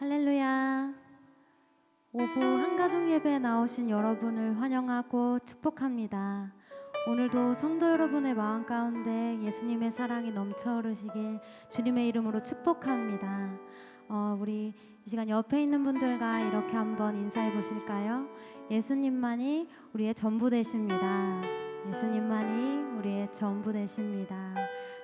할렐루야. 오부 한가족 예배에 나오신 여러분을 환영하고 축복합니다. 오늘도 성도 여러분의 마음 가운데 예수님의 사랑이 넘쳐 흐르시길 주님의 이름으로 축복합니다. 우리 이 시간 옆에 있는 분들과 이렇게 한번 인사해 보실까요? 예수님만이 우리의 전부 되십니다. 예수님만이 우리의 전부 되십니다.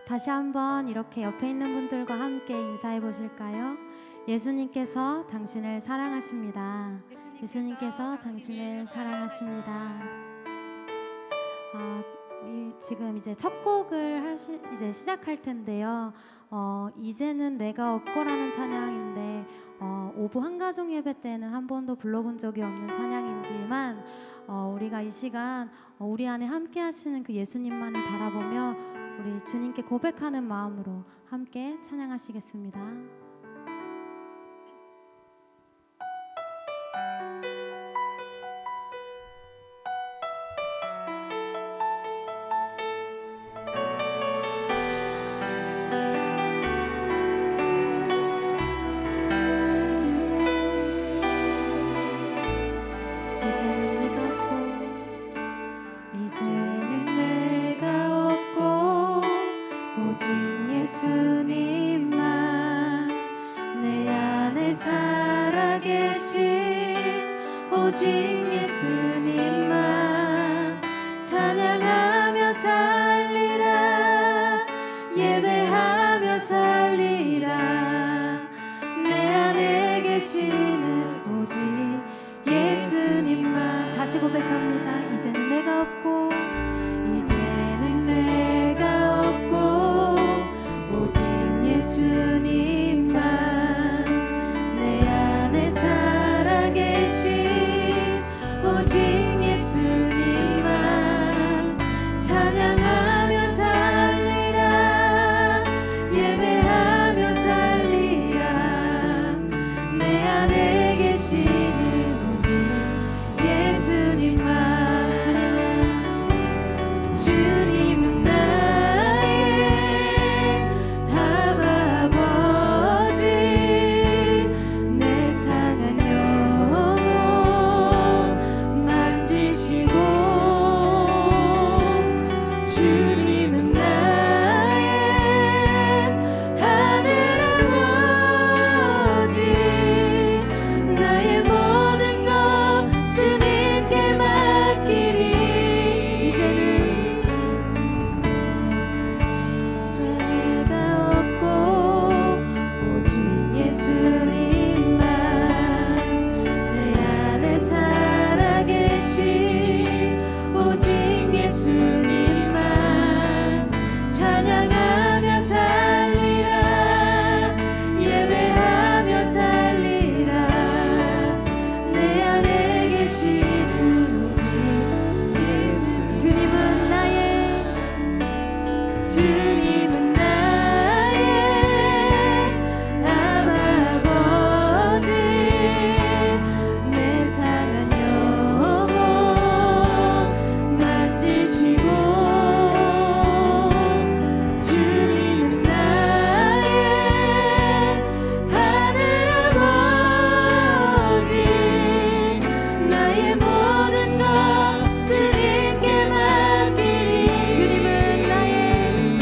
다시 한번 이렇게 옆에 있는 분들과 함께 인사해 보실까요? 예수님께서 당신을 사랑하십니다. 예수님께서 당신을 사랑하십니다. 지금 이제 첫 곡을 이제 시작할 텐데요. 이제는 내가 없고라는 찬양인데 오부 한가족 예배 때는 한 번도 불러본 적이 없는 찬양이지만 우리가 이 시간 우리 안에 함께 하시는 그 예수님만을 바라보며 우리 주님께 고백하는 마음으로 함께 찬양하시겠습니다. 오직 예수님만 찬양하며 살리라 예배하며 살리라 내 안에 계시는 오직 예수님만 다시 고백합니다. 이제는 내가 없고 이제는 내가 없고 오직 예수님만 내 안에 살아계신 오직 예수님만 찬양하며 살리라 예배하며 살리라 내 안에 계시는 오직 예수님만 주님은 나의 아바 아버지 내 상한 영혼 만지시고 주님은 나의 하늘 아버지 나의 모든 것 주님께 맡기리 이제는 내가 없고 오직 예수님만 내 안에 살아계신 오직 예수님만 찬양하며 살리라 예배하며 살리라 내 안에 계시는 오직 예수 주님은 나의 아바 아버지 내 상한 영혼 만지시고 주님은 나의 하늘 아버지 나의 모든 것 주님께 맡기리 주님은 나의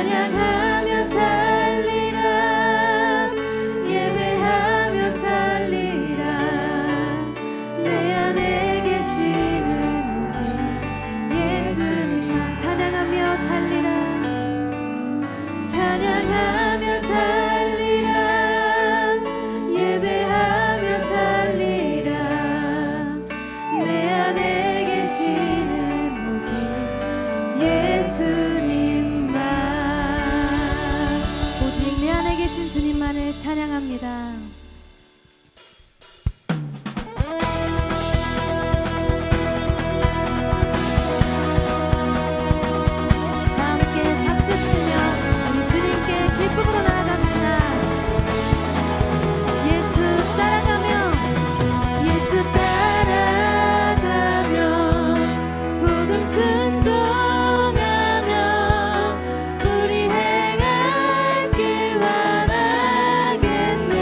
찬양하며 살리라 예배하며 살리라 내 안에 계시는 오직 예수님 찬양하며 살리라 찬양하며 살리라 예배하며 살리라 내 안에 계시는 오직 예수님만 오직 내 안에 계신 주님만을 찬양합니다. 다 함께 박수치며 우리 주님께 기쁨으로 나아갑시다. 예수 따라가며 예수 따라가며 복음 순종하며 우리 행할 길 원하겠네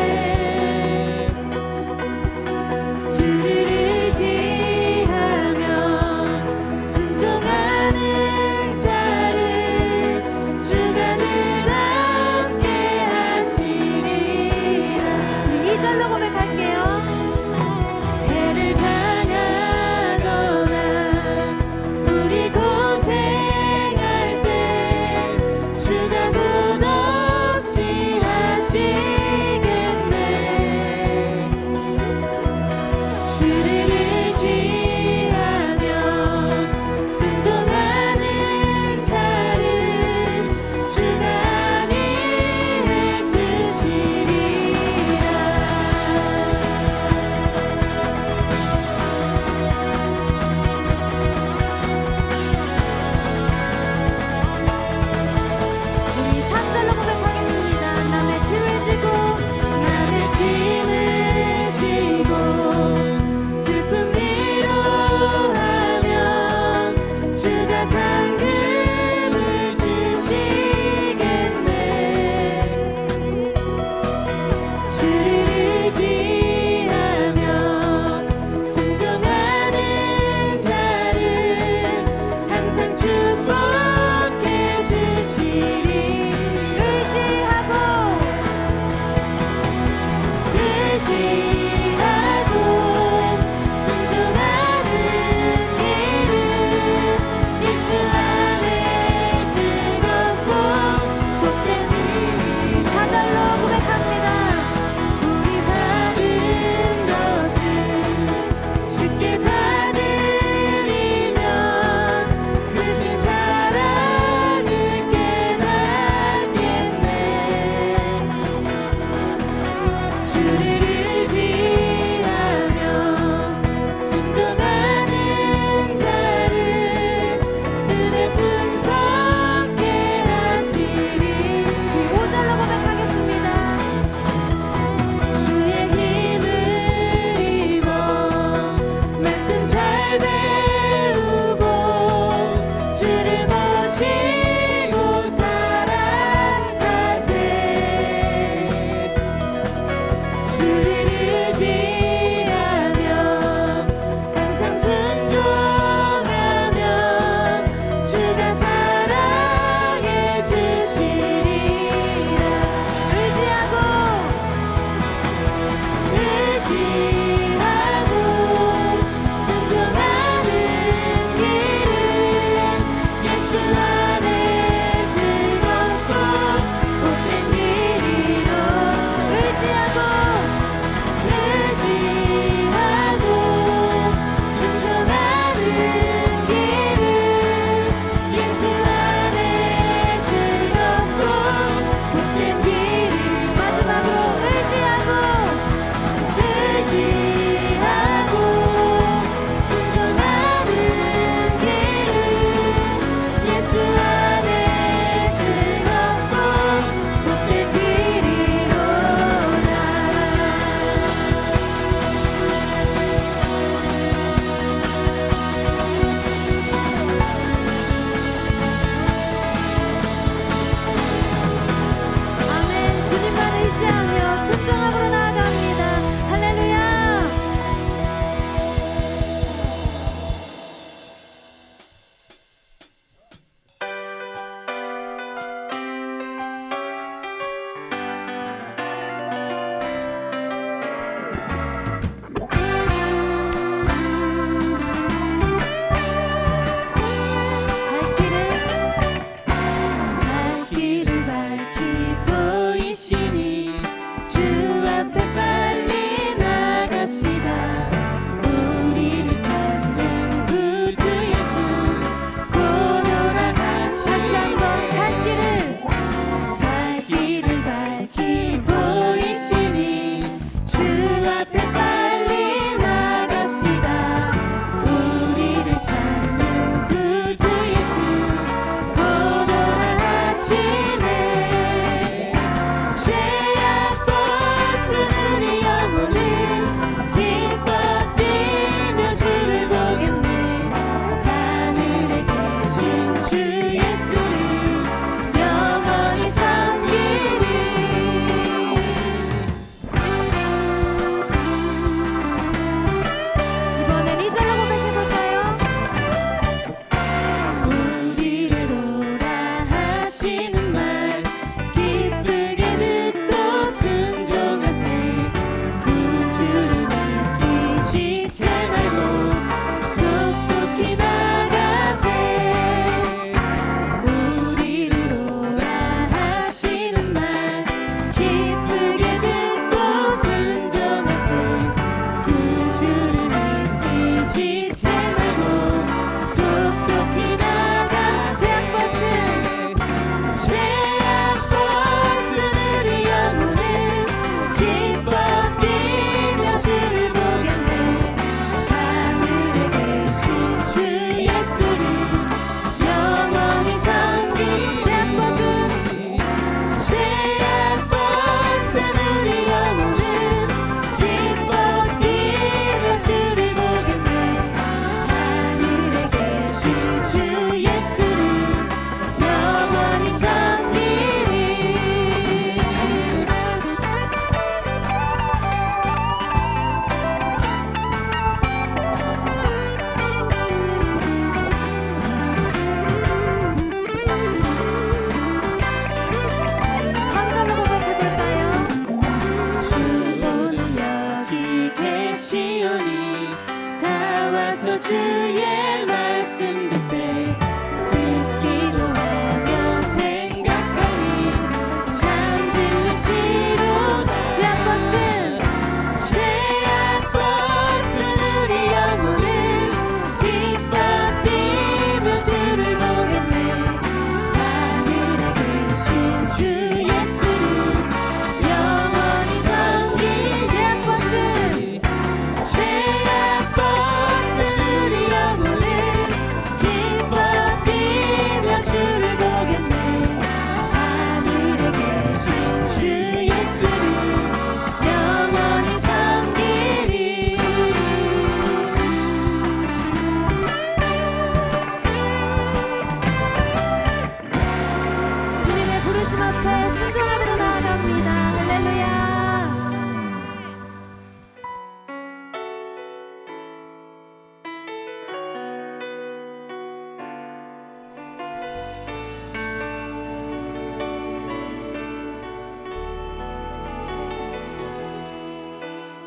부르심 앞에 순종함으로 나아갑니다. 할렐루야.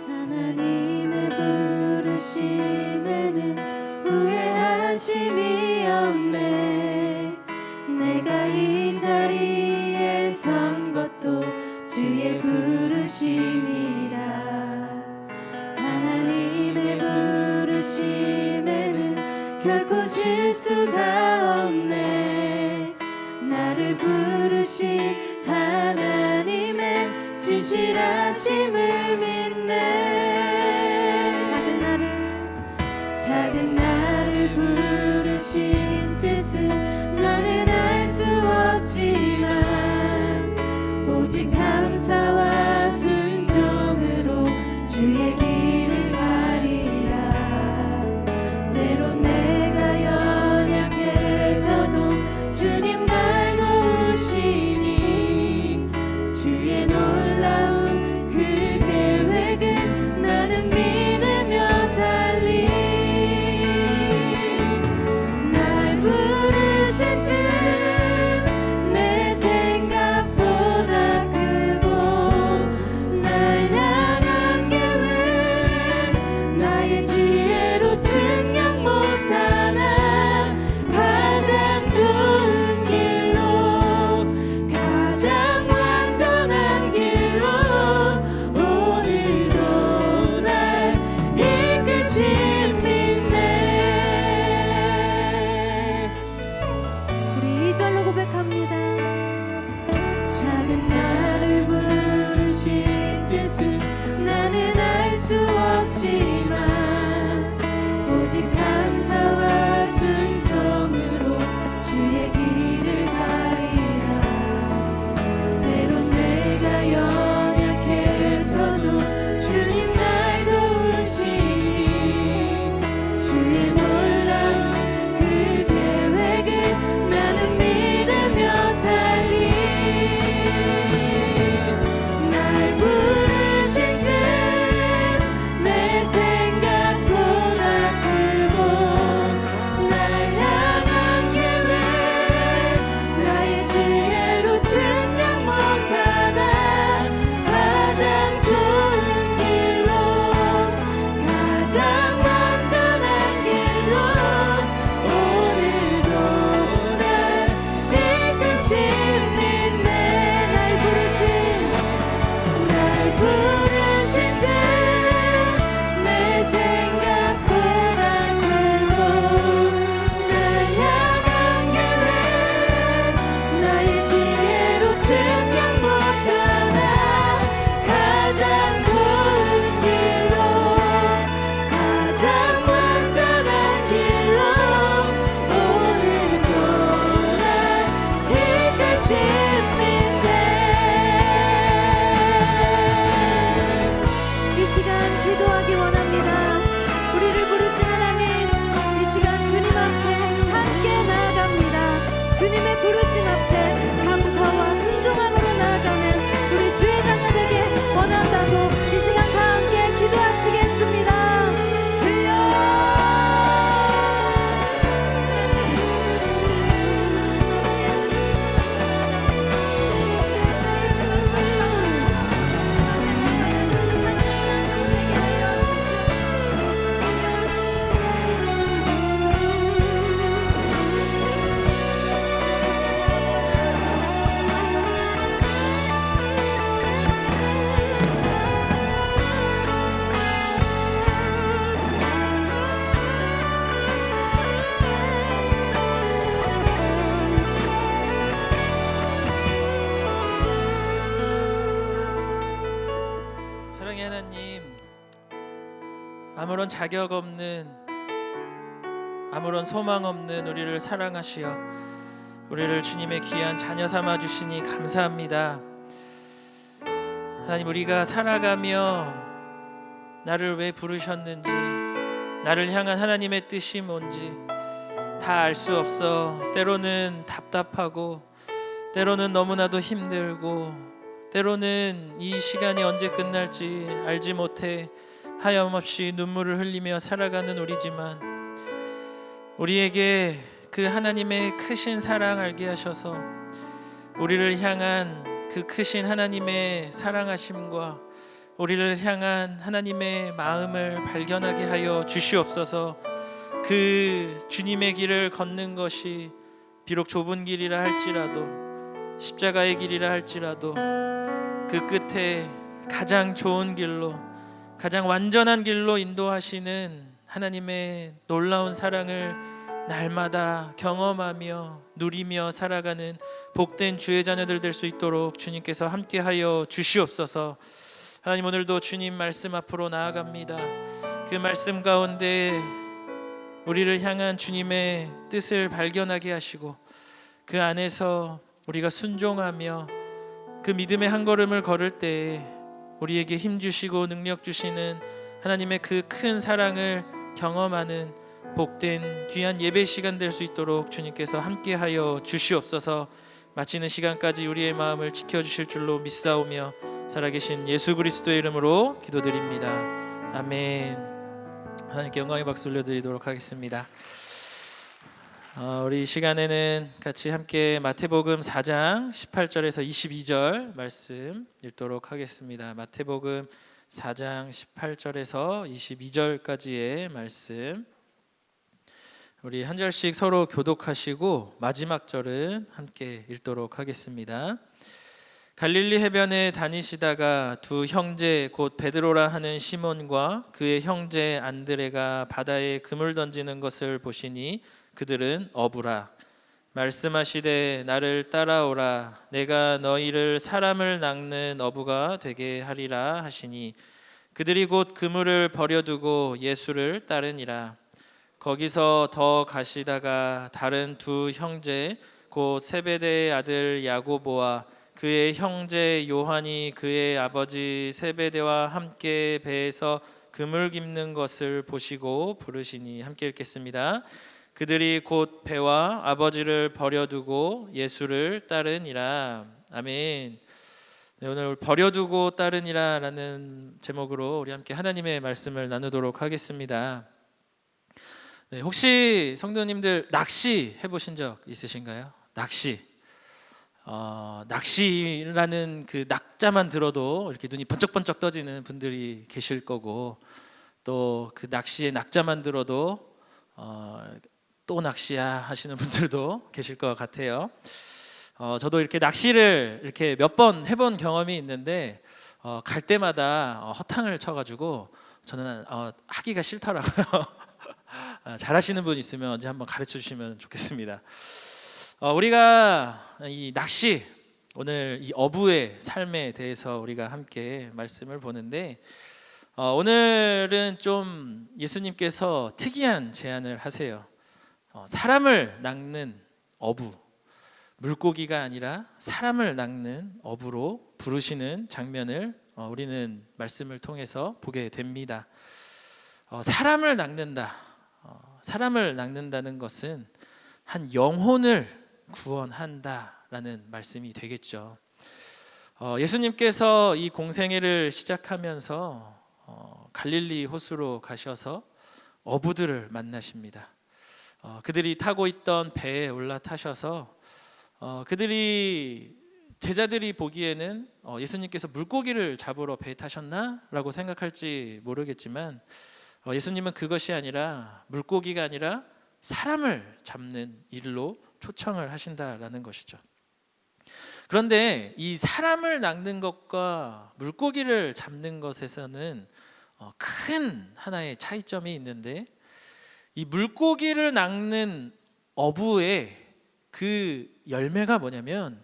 하나님의 부르심에는 후회하심이 없네. 내가 이 자리에 선 것도 주의 부르심이라. 하나님의 부르심에는 결코 실수가 없네. 나를 부르신 하나님의 진실하심을 믿네. 작은 나를 부르신 뜻은 나는 알 수 없지만 오직 감사와 순종으로 주의 길을 가리라. 때론 내가 연약해져도 주님 날 도우시니 주의 놀라운 그 계획을 나는 믿으며 살리. 날 부르신 뜻 내 생각보다 크고 날 향한 계획 나의 지혜로 증명 못하나 가장 좋은 길로 가장 완전한 길로 오늘도 날 이끄신 믿네. 우리 2절로 고백합니다. 작은 나를 부르신 뜻은 나는 알 수 없지만 오직 감사와 순종으로 주의 길을 가리라. 때론 내가 연약해져도 주님 날 도우시니 주의 놀라운 그 계획을 나는 믿으며 살리. 날 부르신 뜻 내 생각보다 크고 날 향한 계획 나의 지혜로 증명 못하나 가장 좋은 길로 가장 완전한 길로 오늘도 날 이끄신 믿네. 날 부르신 뜻 내 생각보다 크고 날 향한 계획 나의 지혜로 증명 못하나 가장 좋은 길로 가장 완전한 길로 오늘도 날 이끄신 믿네. 이 시간 기도하기 원합니다. 우리를 부르신 하나님, 이 시간 주님 앞에 함께 나아갑니다. 주님의 부르심 앞에 감사와 순종함으로 나아가는 우리 주의 자녀되게 원한다고 이 시간 다 함께 기도하시겠습니다. 주여. 사랑의 하나님, 아무런 자격 없는, 아무런 소망 없는 우리를 사랑하시어 우리를 주님의 귀한 자녀 삼아 주시니 감사합니다. 하나님, 우리가 살아가며 나를 왜 부르셨는지, 나를 향한 하나님의 뜻이 뭔지 다 알 수 없어 때로는 답답하고 때로는 너무나도 힘들고, 때로는 이 시간이 언제 끝날지 알지 못해 하염없이 눈물을 흘리며 살아가는 우리지만, 우리에게 그 하나님의 크신 사랑 알게 하셔서 우리를 향한 그 크신 하나님의 사랑하심과 우리를 향한 하나님의 마음을 발견하게 하여 주시옵소서. 그 주님의 길을 걷는 것이 비록 좁은 길이라 할지라도, 십자가의 길이라 할지라도, 그 끝에 가장 좋은 길로, 가장 완전한 길로 인도하시는 하나님의 놀라운 사랑을 날마다 경험하며 누리며 살아가는 복된 주의 자녀들 될 수 있도록 주님께서 함께하여 주시옵소서. 하나님, 오늘도 주님 말씀 앞으로 나아갑니다. 그 말씀 가운데 우리를 향한 주님의 뜻을 발견하게 하시고, 그 안에서 우리가 순종하며 그 믿음의 한 걸음을 걸을 때에 우리에게 힘 주시고 능력 주시는 하나님의 그 큰 사랑을 경험하는 복된 귀한 예배 시간 될 수 있도록 주님께서 함께하여 주시옵소서. 마치는 시간까지 우리의 마음을 지켜주실 줄로 믿사오며 살아계신 예수 그리스도의 이름으로 기도드립니다. 아멘. 하나님께 영광의 박수 올려드리도록 하겠습니다. 우리 이 시간에는 같이 함께 마태복음 4장 18절에서 22절 말씀 읽도록 하겠습니다. 마태복음 4장 18절에서 22절까지의 말씀, 우리 한 절씩 서로 교독하시고 마지막 절은 함께 읽도록 하겠습니다. 갈릴리 해변에 다니시다가 두 형제 곧 베드로라 하는 시몬과 그의 형제 안드레가 바다에 그물 던지는 것을 보시니 그들은 어부라. 말씀하시되 나를 따라오라. 내가 너희를 사람을 낚는 어부가 되게 하리라 하시니, 그들이 곧 그물을 버려두고 예수를 따르니라. 거기서 더 가시다가 다른 두 형제 곧 세베대의 아들 야고보와 그의 형제 요한이 그의 아버지 세베대와 함께 배에서 그물 깁는 것을 보시고 부르시니, 함께 읽겠습니다. 그들이 곧 배와 아버지를 버려두고 예수를 따르니라. 아멘. 네, 오늘 버려두고 따르니라 라는 제목으로 우리 함께 하나님의 말씀을 나누도록 하겠습니다. 네, 혹시 성도님들 낚시 해보신 적 있으신가요? 낚시. 낚시라는 그 낙자만 들어도 이렇게 눈이 번쩍번쩍 떠지는 분들이 계실 거고, 또 그 낚시의 낙자만 들어도 또 낚시야 하시는 분들도 계실 것 같아요. 저도 이렇게 낚시를 이렇게 몇 번 해본 경험이 있는데, 갈 때마다 허탕을 쳐가지고 저는 하기가 싫더라고요. 잘하시는 분 있으면 언제 한번 가르쳐 주시면 좋겠습니다. 우리가 이 낚시, 오늘 이 어부의 삶에 대해서 우리가 함께 말씀을 보는데, 오늘은 좀 예수님께서 특이한 제안을 하세요. 사람을 낚는 어부, 물고기가 아니라 사람을 낚는 어부로 부르시는 장면을 우리는 말씀을 통해서 보게 됩니다. 사람을 낚는다. 사람을 낚는다는 것은 한 영혼을 구원한다라는 말씀이 되겠죠. 예수님께서 이 공생애를 시작하면서 갈릴리 호수로 가셔서 어부들을 만나십니다. 그들이 타고 있던 배에 올라타셔서 제자들이 보기에는 예수님께서 물고기를 잡으러 배에 타셨나? 라고 생각할지 모르겠지만, 예수님은 그것이 아니라, 물고기가 아니라 사람을 잡는 일로 초청을 하신다라는 것이죠. 그런데 이 사람을 낚는 것과 물고기를 잡는 것에서는 큰 하나의 차이점이 있는데, 이 물고기를 낚는 어부의 그 열매가 뭐냐면,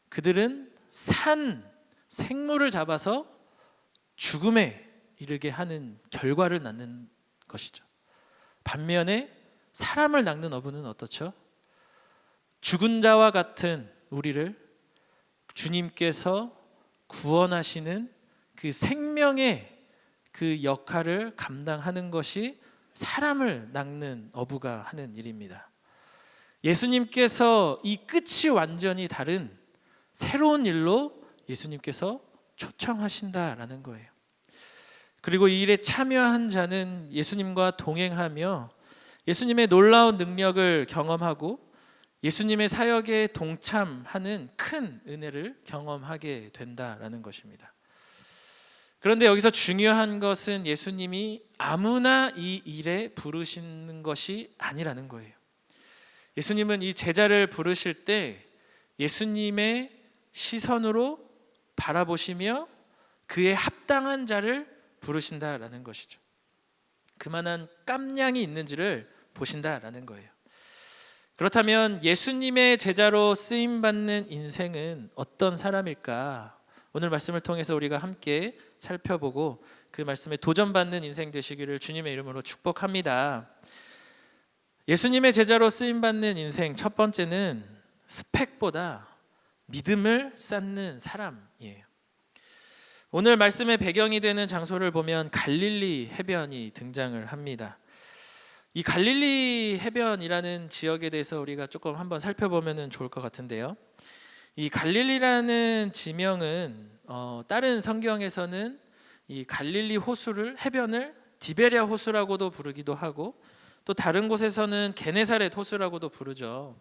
그들은 산 생물을 잡아서 죽음에 이르게 하는 결과를 낳는 것이죠. 반면에 사람을 낚는 어부는 어떻죠? 죽은 자와 같은 우리를 주님께서 구원하시는 그 생명의 그 역할을 감당하는 것이 사람을 낚는 어부가 하는 일입니다. 예수님께서 이 끝이 완전히 다른 새로운 일로 예수님께서 초청하신다라는 거예요. 그리고 이 일에 참여한 자는 예수님과 동행하며 예수님의 놀라운 능력을 경험하고 예수님의 사역에 동참하는 큰 은혜를 경험하게 된다라는 것입니다. 그런데 여기서 중요한 것은 예수님이 아무나 이 일에 부르시는 것이 아니라는 거예요. 예수님은 이 제자를 부르실 때 예수님의 시선으로 바라보시며 그에 합당한 자를 부르신다라는 것이죠. 그만한 깜냥이 있는지를 보신다라는 거예요. 그렇다면 예수님의 제자로 쓰임받는 인생은 어떤 사람일까? 오늘 말씀을 통해서 우리가 함께 살펴보고 그 말씀에 도전받는 인생 되시기를 주님의 이름으로 축복합니다. 예수님의 제자로 쓰임받는 인생 첫 번째는 스펙보다 믿음을 쌓는 사람이에요. 오늘 말씀의 배경이 되는 장소를 보면 갈릴리 해변이 등장을 합니다. 이 갈릴리 해변이라는 지역에 대해서 우리가 조금 한번 살펴보면 좋을 것 같은데요. 이 갈릴리라는 지명은 다른 성경에서는 이 갈릴리 호수를 해변을 디베랴 호수라고도 부르기도 하고 또 다른 곳에서는 게네사렛 호수라고도 부르죠.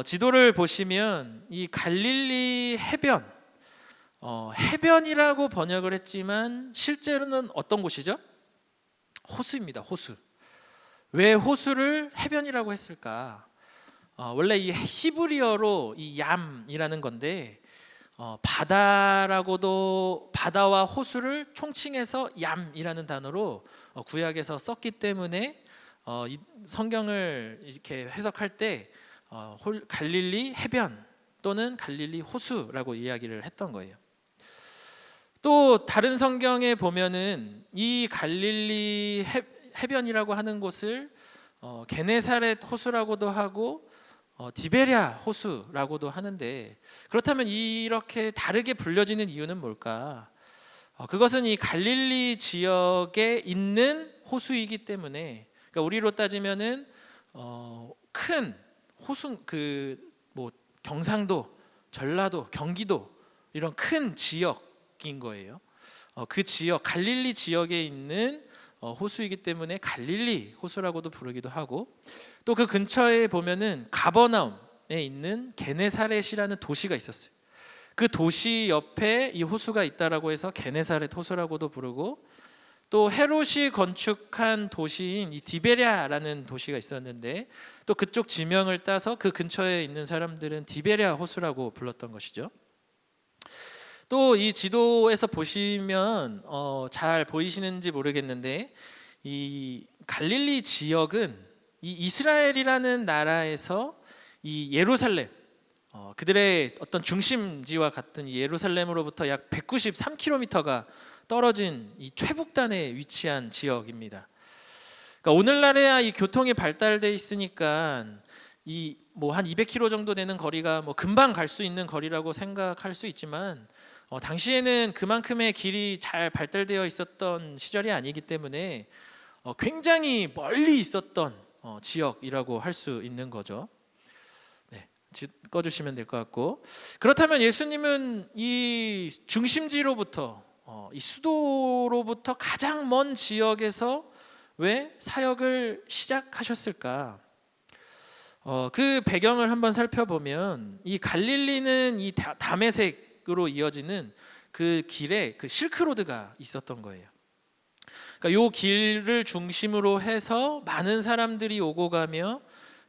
지도를 보시면 이 갈릴리 해변 해변이라고 번역을 했지만 실제로는 어떤 곳이죠? 호수입니다. 호수. 왜 호수를 해변이라고 했을까? 원래 이 히브리어로 이 얌이라는 건데 바다와 호수를 총칭해서 얌이라는 단어로 구약에서 썼기 때문에 이 성경을 이렇게 해석할 때 갈릴리 해변 또는 갈릴리 호수라고 이야기를 했던 거예요. 또 다른 성경에 보면은 이 갈릴리 해변이라고 하는 곳을 게네사렛 호수라고도 하고 디베랴 호수라고도 하는데 그렇다면 이렇게 다르게 불려지는 이유는 뭘까? 그것은 이 갈릴리 지역에 있는 호수이기 때문에 그러니까 우리로 따지면은 큰 호수 뭐 경상도, 전라도, 경기도 이런 큰 지역인 거예요. 그 지역 갈릴리 지역에 있는 호수이기 때문에 갈릴리 호수라고도 부르기도 하고 또 그 근처에 보면은 가버나움에 있는 게네사렛이라는 도시가 있었어요. 그 도시 옆에 이 호수가 있다라고 해서 게네사렛 호수라고도 부르고 또 헤롯이 건축한 도시인 이 디베랴라는 도시가 있었는데 또 그쪽 지명을 따서 그 근처에 있는 사람들은 디베랴 호수라고 불렀던 것이죠. 또 이 지도에서 보시면 잘 보이시는지 모르겠는데 이 갈릴리 지역은 이 이스라엘이라는 나라에서 이 예루살렘 그들의 어떤 중심지와 같은 이 예루살렘으로부터 약 193km가 떨어진 이 최북단에 위치한 지역입니다. 그러니까 오늘날에야 이 교통이 발달돼 있으니까 이 뭐 한 200km 정도 되는 거리가 뭐 금방 갈 수 있는 거리라고 생각할 수 있지만 당시에는 그만큼의 길이 잘 발달되어 있었던 시절이 아니기 때문에 굉장히 멀리 있었던 지역이라고 할 수 있는 거죠. 네, 꺼주시면 될 것 같고 그렇다면 예수님은 이 중심지로부터 이 수도로부터 가장 먼 지역에서 왜 사역을 시작하셨을까? 그 배경을 한번 살펴보면 이 갈릴리는 이 다메섹으로 이어지는 그 길에 그 실크로드가 있었던 거예요. 그러니까 이 길을 중심으로 해서 많은 사람들이 오고 가며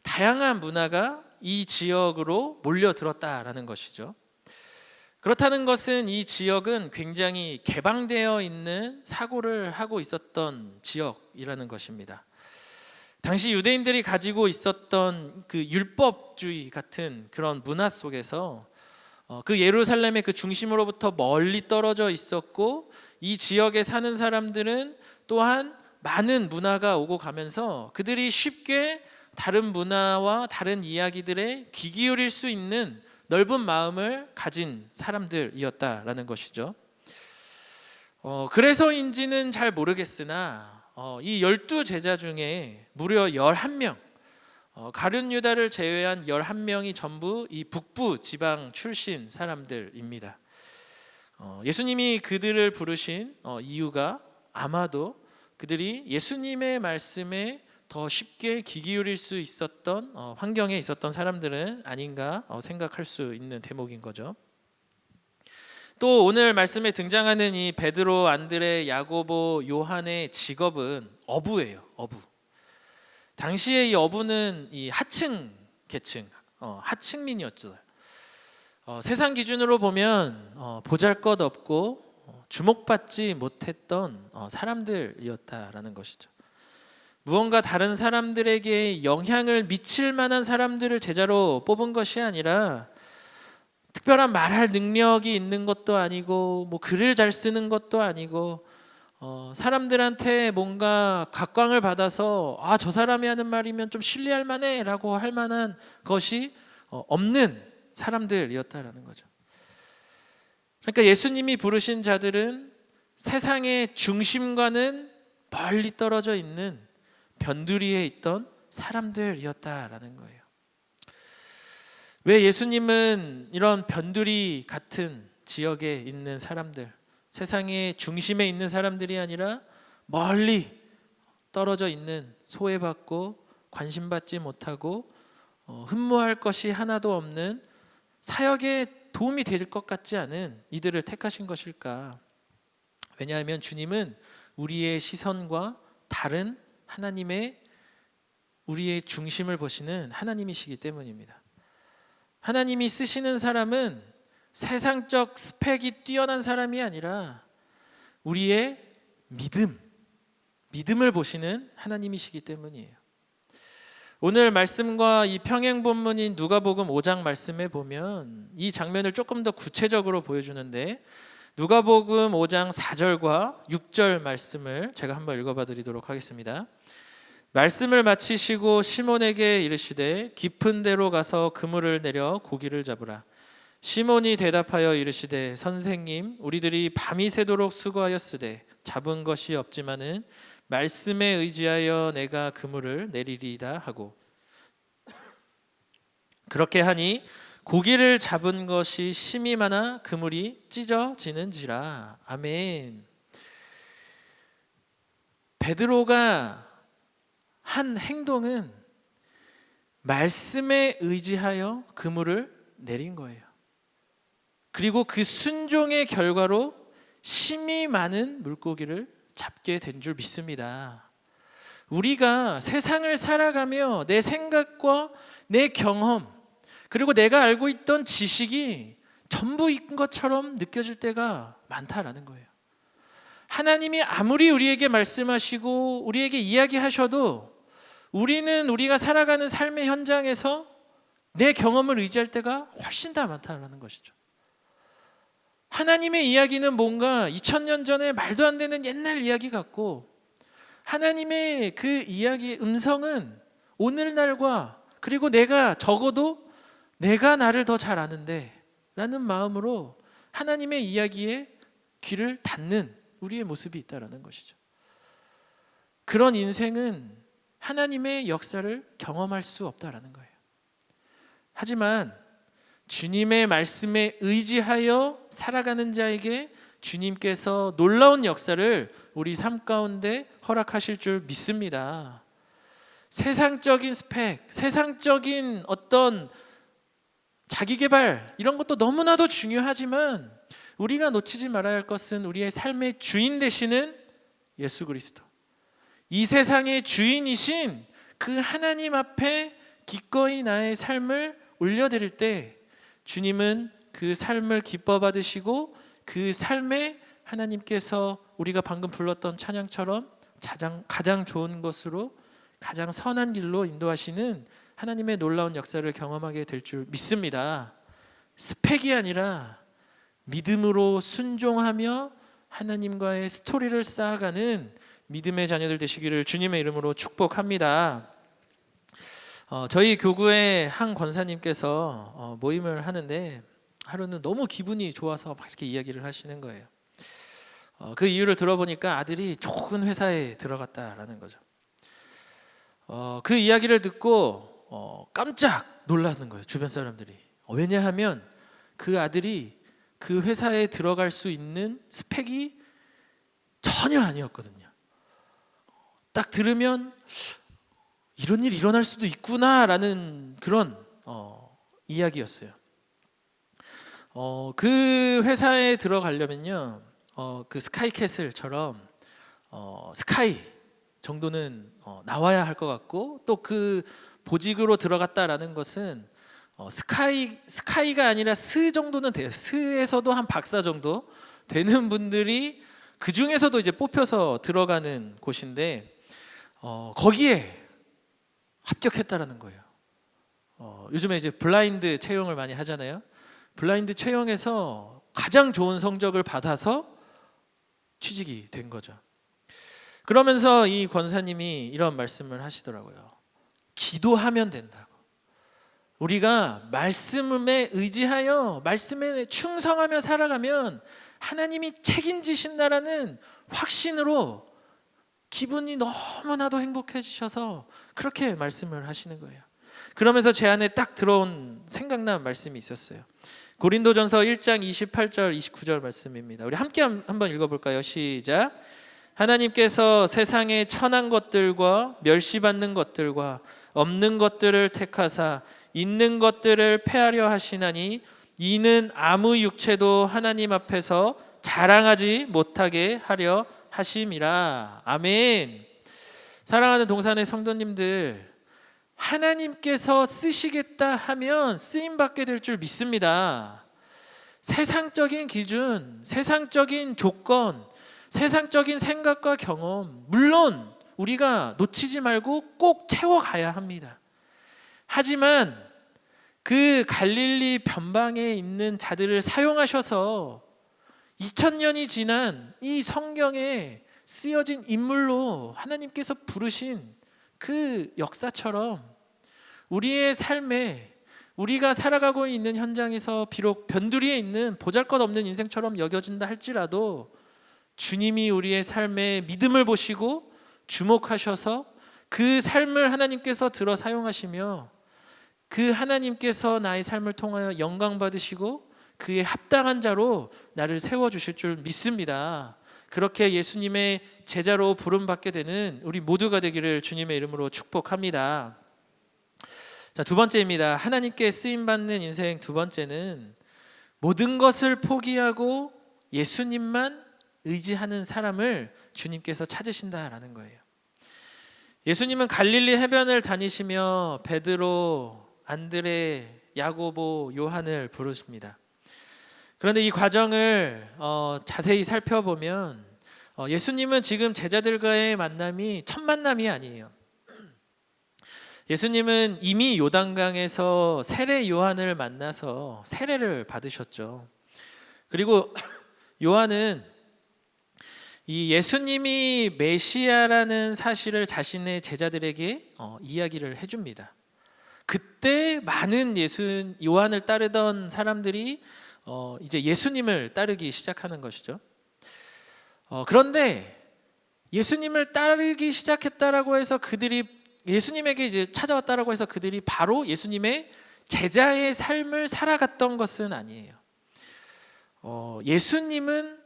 다양한 문화가 이 지역으로 몰려들었다라는 것이죠. 그렇다는 것은 이 지역은 굉장히 개방되어 있는 사고를 하고 있었던 지역이라는 것입니다. 당시 유대인들이 가지고 있었던 그 율법주의 같은 그런 문화 속에서 그 예루살렘의 그 중심으로부터 멀리 떨어져 있었고 이 지역에 사는 사람들은 또한 많은 문화가 오고 가면서 그들이 쉽게 다른 문화와 다른 이야기들에 귀 기울일 수 있는 넓은 마음을 가진 사람들이었다라는 것이죠. 그래서인지는 잘 모르겠으나 이 12 제자 중에 무려 11명 가룟 유다를 제외한 11명이 전부 이 북부 지방 출신 사람들입니다. 예수님이 그들을 부르신 이유가 아마도 그들이 예수님의 말씀에 더 쉽게 귀 기울일 수 있었던 환경에 있었던 사람들은 아닌가 생각할 수 있는 대목인 거죠. 또 오늘 말씀에 등장하는 이 베드로, 안드레, 야고보, 요한의 직업은 어부예요. 어부. 당시에 이 어부는 이 하층 계층, 하층민이었죠. 세상 기준으로 보면 보잘것없고 주목받지 못했던 사람들이었다라는 것이죠. 무언가 다른 사람들에게 영향을 미칠 만한 사람들을 제자로 뽑은 것이 아니라 특별한 말할 능력이 있는 것도 아니고 뭐 글을 잘 쓰는 것도 아니고 사람들한테 뭔가 각광을 받아서 저 사람이 하는 말이면 좀 신뢰할 만해 라고 할 만한 것이 없는 사람들이었다라는 거죠. 그러니까 예수님이 부르신 자들은 세상의 중심과는 멀리 떨어져 있는 변두리에 있던 사람들이었다라는 거예요. 왜 예수님은 이런 변두리 같은 지역에 있는 사람들, 세상의 중심에 있는 사람들이 아니라 멀리 떨어져 있는, 소외받고 관심받지 못하고 흠모할 것이 하나도 없는, 사역에 도움이 될 것 같지 않은 이들을 택하신 것일까? 왜냐하면 주님은 우리의 시선과 다른 하나님의, 우리의 중심을 보시는 하나님이시기 때문입니다. 하나님이 쓰시는 사람은 세상적 스펙이 뛰어난 사람이 아니라 우리의 믿음을 보시는 하나님이시기 때문이에요. 오늘 말씀과 이 평행 본문인 누가복음 5장 말씀에 보면 이 장면을 조금 더 구체적으로 보여주는데, 누가복음 5장 4절과 6절 말씀을 제가 한번 읽어봐 드리도록 하겠습니다. 말씀을 마치시고 시몬에게 이르시되 깊은 데로 가서 그물을 내려 고기를 잡으라. 시몬이 대답하여 이르시되 선생님, 우리들이 밤이 새도록 수고하였으되 잡은 것이 없지만은 말씀에 의지하여 내가 그물을 내리리이다 하고, 그렇게 하니 고기를 잡은 것이 심이 많아 그물이 찢어지는지라. 아멘. 베드로가 한 행동은 말씀에 의지하여 그물을 내린 거예요. 그리고 그 순종의 결과로 심이 많은 물고기를 잡게 된 줄 믿습니다. 우리가 세상을 살아가며 내 생각과 내 경험, 그리고 내가 알고 있던 지식이 전부인 것처럼 느껴질 때가 많다라는 거예요. 하나님이 아무리 우리에게 말씀하시고 우리에게 이야기하셔도 우리는 우리가 살아가는 삶의 현장에서 내 경험을 의지할 때가 훨씬 더 많다라는 것이죠. 하나님의 이야기는 뭔가 2000년 전에 말도 안 되는 옛날 이야기 같고, 하나님의 그 이야기의 음성은 오늘날과, 그리고 내가 적어도 내가 나를 더 잘 아는데 라는 마음으로 하나님의 이야기에 귀를 닫는 우리의 모습이 있다는 것이죠. 그런 인생은 하나님의 역사를 경험할 수 없다라는 거예요. 하지만 주님의 말씀에 의지하여 살아가는 자에게 주님께서 놀라운 역사를 우리 삶 가운데 허락하실 줄 믿습니다. 세상적인 스펙, 세상적인 어떤 자기개발, 이런 것도 너무나도 중요하지만 우리가 놓치지 말아야 할 것은 우리의 삶의 주인 되시는 예수 그리스도, 이 세상의 주인이신 그 하나님 앞에 기꺼이 나의 삶을 올려드릴 때 주님은 그 삶을 기뻐 받으시고 그 삶에 하나님께서 우리가 방금 불렀던 찬양처럼 가장 좋은 것으로, 가장 선한 길로 인도하시는 하나님의 놀라운 역사를 경험하게 될 줄 믿습니다. 스펙이 아니라 믿음으로 순종하며 하나님과의 스토리를 쌓아가는 믿음의 자녀들 되시기를 주님의 이름으로 축복합니다. 저희 교구의 한 권사님께서 모임을 하는데 하루는 너무 기분이 좋아서 막 이렇게 이야기를 하시는 거예요. 그 이유를 들어보니까 아들이 좋은 회사에 들어갔다라는 거죠. 그 이야기를 듣고 깜짝 놀라는 거예요. 주변 사람들이. 왜냐하면 그 아들이 그 회사에 들어갈 수 있는 스펙이 전혀 아니었거든요. 딱 들으면 이런 일 일어날 수도 있구나라는 그런 이야기였어요. 그 회사에 들어가려면요, 그 스카이캐슬처럼 스카이 정도는 나와야 할 것 같고, 또 그 보직으로 들어갔다라는 것은 스카이가 아니라 스 정도는 돼요. 스에서도 한 박사 정도 되는 분들이 그 중에서도 이제 뽑혀서 들어가는 곳인데, 거기에 합격했다라는 거예요. 요즘에 이제 블라인드 채용을 많이 하잖아요. 블라인드 채용에서 가장 좋은 성적을 받아서 취직이 된 거죠. 그러면서 이 권사님이 이런 말씀을 하시더라고요. 기도하면 된다고. 우리가 말씀에 의지하여 말씀에 충성하며 살아가면 하나님이 책임지신다라는 확신으로 기분이 너무나도 행복해지셔서 그렇게 말씀을 하시는 거예요. 그러면서 제 안에 딱 들어온 생각난 말씀이 있었어요. 고린도전서 1장 28절 29절 말씀입니다. 우리 함께 한번 읽어볼까요? 시작. 하나님께서 세상의 천한 것들과 멸시받는 것들과 없는 것들을 택하사 있는 것들을 폐하려 하시나니 이는 아무 육체도 하나님 앞에서 자랑하지 못하게 하려 하심이라. 아멘. 사랑하는 동산의 성도님들, 하나님께서 쓰시겠다 하면 쓰임받게 될 줄 믿습니다. 세상적인 기준, 세상적인 조건, 세상적인 생각과 경험, 물론 우리가 놓치지 말고 꼭 채워가야 합니다. 하지만 그 갈릴리 변방에 있는 자들을 사용하셔서 2000년이 지난 이 성경에 쓰여진 인물로 하나님께서 부르신 그 역사처럼 우리의 삶에, 우리가 살아가고 있는 현장에서 비록 변두리에 있는 보잘것없는 인생처럼 여겨진다 할지라도 주님이 우리의 삶에 믿음을 보시고 주목하셔서 그 삶을 하나님께서 들어 사용하시며 그 하나님께서 나의 삶을 통하여 영광 받으시고 그에 합당한 자로 나를 세워주실 줄 믿습니다. 그렇게 예수님의 제자로 부름받게 되는 우리 모두가 되기를 주님의 이름으로 축복합니다. 자, 두 번째입니다. 하나님께 쓰임받는 인생 두 번째는 모든 것을 포기하고 예수님만 의지하는 사람을 주님께서 찾으신다라는 거예요. 예수님은 갈릴리 해변을 다니시며 베드로, 안드레, 야고보, 요한을 부르십니다. 그런데 이 과정을 자세히 살펴보면 예수님은 지금 제자들과의 만남이 첫 만남이 아니에요. 예수님은 이미 요단강에서 세례 요한을 만나서 세례를 받으셨죠. 그리고 요한은 이 예수님이 메시아라는 사실을 자신의 제자들에게 이야기를 해줍니다. 그때 많은 요한을 따르던 사람들이 이제 예수님을 따르기 시작하는 것이죠. 그런데 예수님을 따르기 시작했다라고 해서 그들이 예수님에게 이제 찾아왔다라고 해서 그들이 바로 예수님의 제자의 삶을 살아갔던 것은 아니에요. 예수님은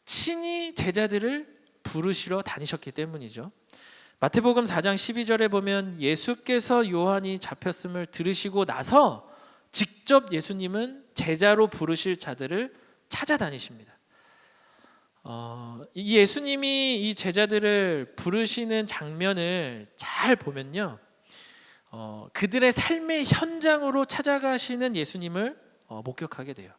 친히 제자들을 부르시러 다니셨기 때문이죠. 마태복음 4장 12절에 보면 예수께서 요한이 잡혔음을 들으시고 나서 직접 예수님은 제자로 부르실 자들을 찾아다니십니다. 이 예수님이 이 제자들을 부르시는 장면을 잘 보면요, 그들의 삶의 현장으로 찾아가시는 예수님을 목격하게 돼요.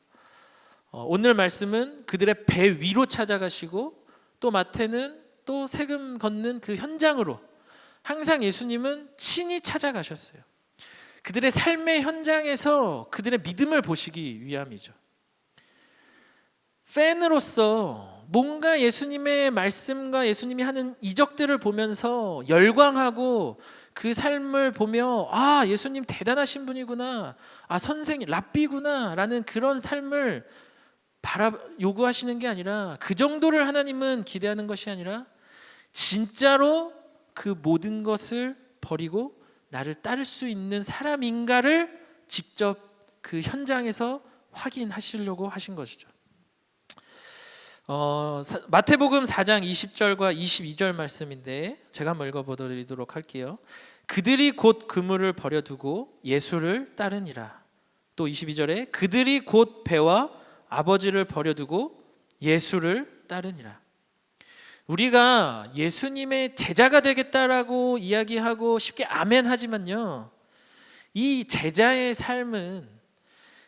오늘 말씀은 그들의 배 위로 찾아가시고, 또 마태는 또 세금 걷는 그 현장으로 항상 예수님은 친히 찾아가셨어요. 그들의 삶의 현장에서 그들의 믿음을 보시기 위함이죠. 팬으로서 뭔가 예수님의 말씀과 예수님이 하는 이적들을 보면서 열광하고 그 삶을 보며 예수님 대단하신 분이구나, 선생님 랍비구나 라는 그런 삶을 요구하시는 게 아니라, 그 정도를 하나님은 기대하는 것이 아니라 진짜로 그 모든 것을 버리고 나를 따를 수 있는 사람인가를 직접 그 현장에서 확인하시려고 하신 것이죠. 마태복음 4장 20절과 22절 말씀인데 제가 한번 읽어보도록 할게요. 그들이 곧 그물을 버려두고 예수를 따르니라. 또 22절에 그들이 곧 배와 아버지를 버려두고 예수를 따르니라. 우리가 예수님의 제자가 되겠다라고 이야기하고 쉽게 아멘 하지만요, 이 제자의 삶은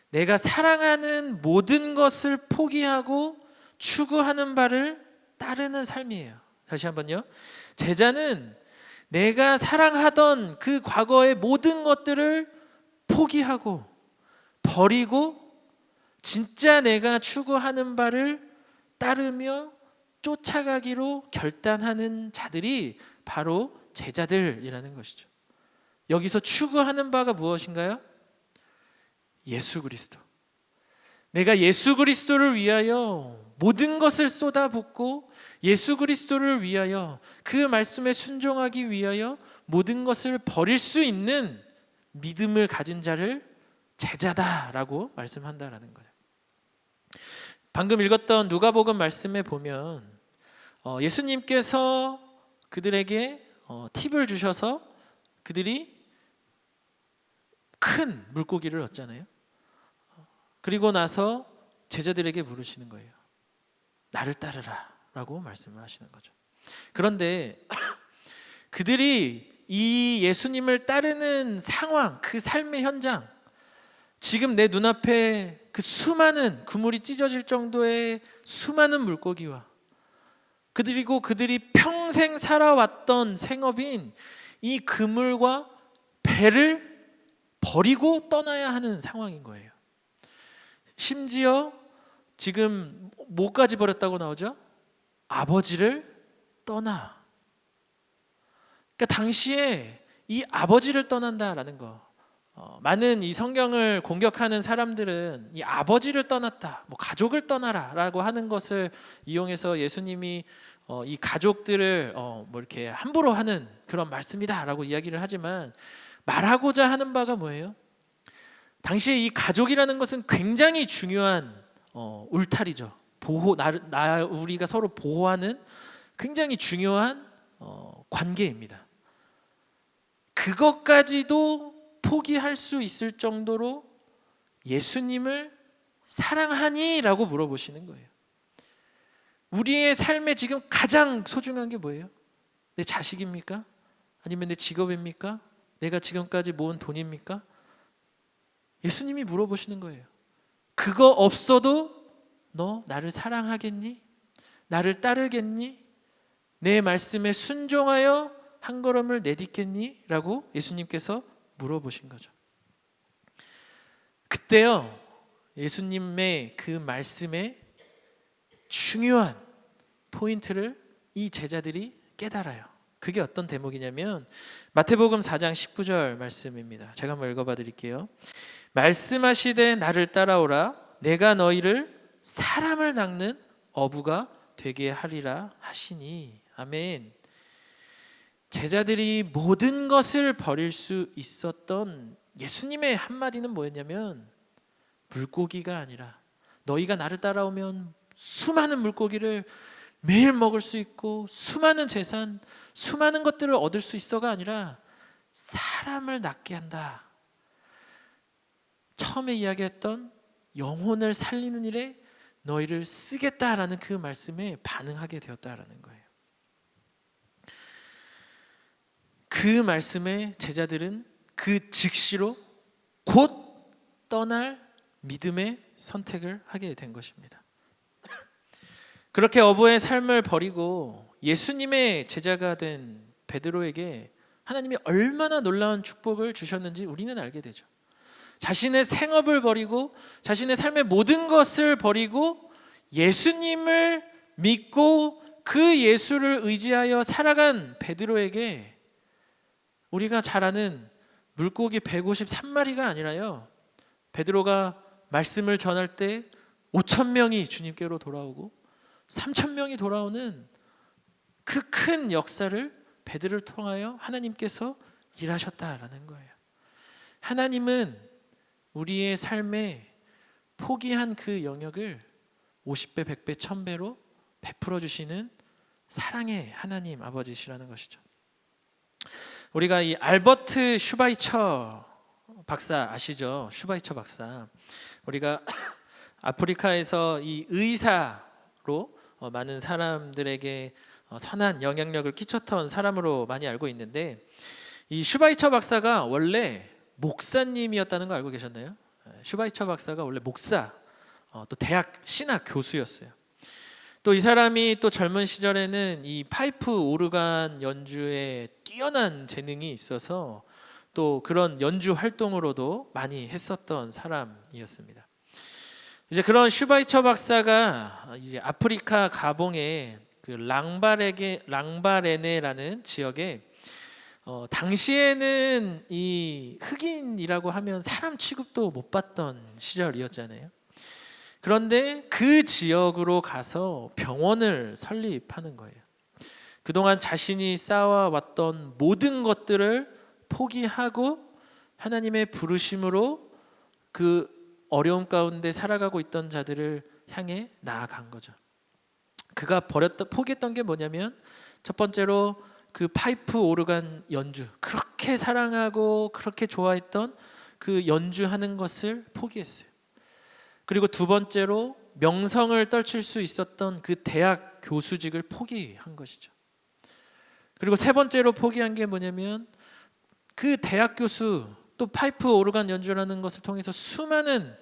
내가 사랑하는 모든 것을 포기하고 추구하는 바를 따르는 삶이에요. 다시 한번요. 제자는 내가 사랑하던 그 과거의 모든 것들을 포기하고 버리고 진짜 내가 추구하는 바를 따르며 쫓아가기로 결단하는 자들이 바로 제자들이라는 것이죠. 여기서 추구하는 바가 무엇인가요? 예수 그리스도. 내가 예수 그리스도를 위하여 모든 것을 쏟아붓고 예수 그리스도를 위하여 그 말씀에 순종하기 위하여 모든 것을 버릴 수 있는 믿음을 가진 자를 제자다라고 말씀한다라는 거예요. 방금 읽었던 누가복음 말씀에 보면 예수님께서 그들에게 팁을 주셔서 그들이 큰 물고기를 얻잖아요. 그리고 나서 제자들에게 물으시는 거예요. 나를 따르라 라고 말씀을 하시는 거죠. 그런데 그들이 이 예수님을 따르는 상황, 그 삶의 현장, 지금 내 눈앞에 그 수많은 그물이 찢어질 정도의 수많은 물고기와 그리고 그들이 평생 살아왔던 생업인 이 그물과 배를 버리고 떠나야 하는 상황인 거예요. 심지어 지금 뭐까지 버렸다고 나오죠? 아버지를 떠나. 그러니까 당시에 이 아버지를 떠난다라는 거, 많은 이 성경을 공격하는 사람들은 이 아버지를 떠났다, 뭐 가족을 떠나라라고 하는 것을 이용해서 예수님이 이 가족들을 뭐 이렇게 함부로 하는 그런 말씀이다라고 이야기를 하지만 말하고자 하는 바가 뭐예요? 당시에 이 가족이라는 것은 굉장히 중요한 울타리죠. 우리가 서로 보호하는 굉장히 중요한 관계입니다. 그것까지도 포기할 수 있을 정도로 예수님을 사랑하니? 라고 물어보시는 거예요. 우리의 삶에 지금 가장 소중한 게 뭐예요? 내 자식입니까? 아니면 내 직업입니까? 내가 지금까지 모은 돈입니까? 예수님이 물어보시는 거예요. 그거 없어도 너 나를 사랑하겠니? 나를 따르겠니? 내 말씀에 순종하여 한 걸음을 내딛겠니? 라고 예수님께서 물어보신 거죠. 그때요, 예수님의 그 말씀에 중요한 포인트를 이 제자들이 깨달아요. 그게 어떤 대목이냐면 마태복음 4장 19절 말씀입니다. 제가 한번 읽어봐 드릴게요. 말씀하시되 나를 따라오라. 내가 너희를 사람을 낚는 어부가 되게 하리라 하시니. 아멘. 제자들이 모든 것을 버릴 수 있었던 예수님의 한마디는 뭐였냐면, 물고기가 아니라 너희가 나를 따라오면 수많은 물고기를 매일 먹을 수 있고 수많은 재산, 수많은 것들을 얻을 수 있어가 아니라 사람을 낫게 한다. 처음에 이야기했던 영혼을 살리는 일에 너희를 쓰겠다라는 그 말씀에 반응하게 되었다라는 거예요. 그 말씀에 제자들은 그 즉시로 곧 떠날 믿음의 선택을 하게 된 것입니다. 그렇게 어부의 삶을 버리고 예수님의 제자가 된 베드로에게 하나님이 얼마나 놀라운 축복을 주셨는지 우리는 알게 되죠. 자신의 생업을 버리고 자신의 삶의 모든 것을 버리고 예수님을 믿고 그 예수를 의지하여 살아간 베드로에게 우리가 잘 아는 물고기 153마리가 아니라요, 베드로가 말씀을 전할 때 5,000명이 주님께로 돌아오고 3,000명이 돌아오는 그 큰 역사를 베드로를 통하여 하나님께서 일하셨다라는 거예요. 하나님은 우리의 삶에 포기한 그 영역을 50배, 100배, 1000배로 베풀어 주시는 사랑의 하나님 아버지시라는 것이죠. 우리가 이 알버트 슈바이처 박사 아시죠? 슈바이처 박사. 우리가 아프리카에서 이 의사로 많은 사람들에게 선한 영향력을 끼쳤던 사람으로 많이 알고 있는데, 이 슈바이처 박사가 원래 목사님이었다는 거 알고 계셨나요? 슈바이처 박사가 원래 목사, 또 대학 신학 교수였어요. 또 이 사람이 또 젊은 시절에는 이 파이프 오르간 연주에 뛰어난 재능이 있어서 또 그런 연주 활동으로도 많이 했었던 사람이었습니다. 이제 그런 슈바이처 박사가 이제 아프리카 가봉의 그 랑바레네라는 지역에 당시에는 이 흑인이라고 하면 사람 취급도 못 받던 시절이었잖아요. 그런데 그 지역으로 가서 병원을 설립하는 거예요. 그동안 자신이 쌓아왔던 모든 것들을 포기하고 하나님의 부르심으로 그 어려움 가운데 살아가고 있던 자들을 향해 나아간 거죠. 그가 포기했던 게 뭐냐면, 첫 번째로 그 파이프 오르간 연주, 그렇게 사랑하고 그렇게 좋아했던 그 연주하는 것을 포기했어요. 그리고 두 번째로 명성을 떨칠 수 있었던 그 대학 교수직을 포기한 것이죠. 그리고 세 번째로 포기한 게 뭐냐면, 그 대학 교수, 또 파이프 오르간 연주라는 것을 통해서 수많은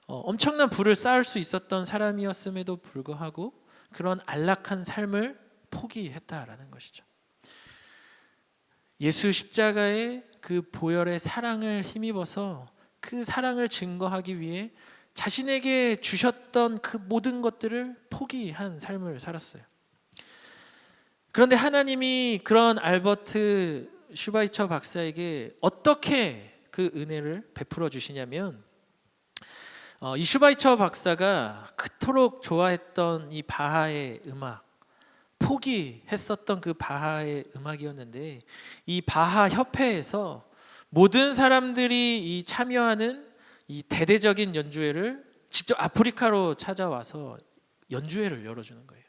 엄청난 부를 쌓을 수 있었던 사람이었음에도 불구하고 그런 안락한 삶을 포기했다라는 것이죠. 예수 십자가의 그 보혈의 사랑을 힘입어서 그 사랑을 증거하기 위해 자신에게 주셨던 그 모든 것들을 포기한 삶을 살았어요. 그런데 하나님이 그런 알버트 슈바이처 박사에게 어떻게 그 은혜를 베풀어 주시냐면, 이 슈바이처 박사가 그토록 좋아했던 이 바하의 음악, 포기했었던 그 바하의 음악이었는데, 이 바하 협회에서 모든 사람들이 이 참여하는 이 대대적인 연주회를 직접 아프리카로 찾아와서 연주회를 열어주는 거예요.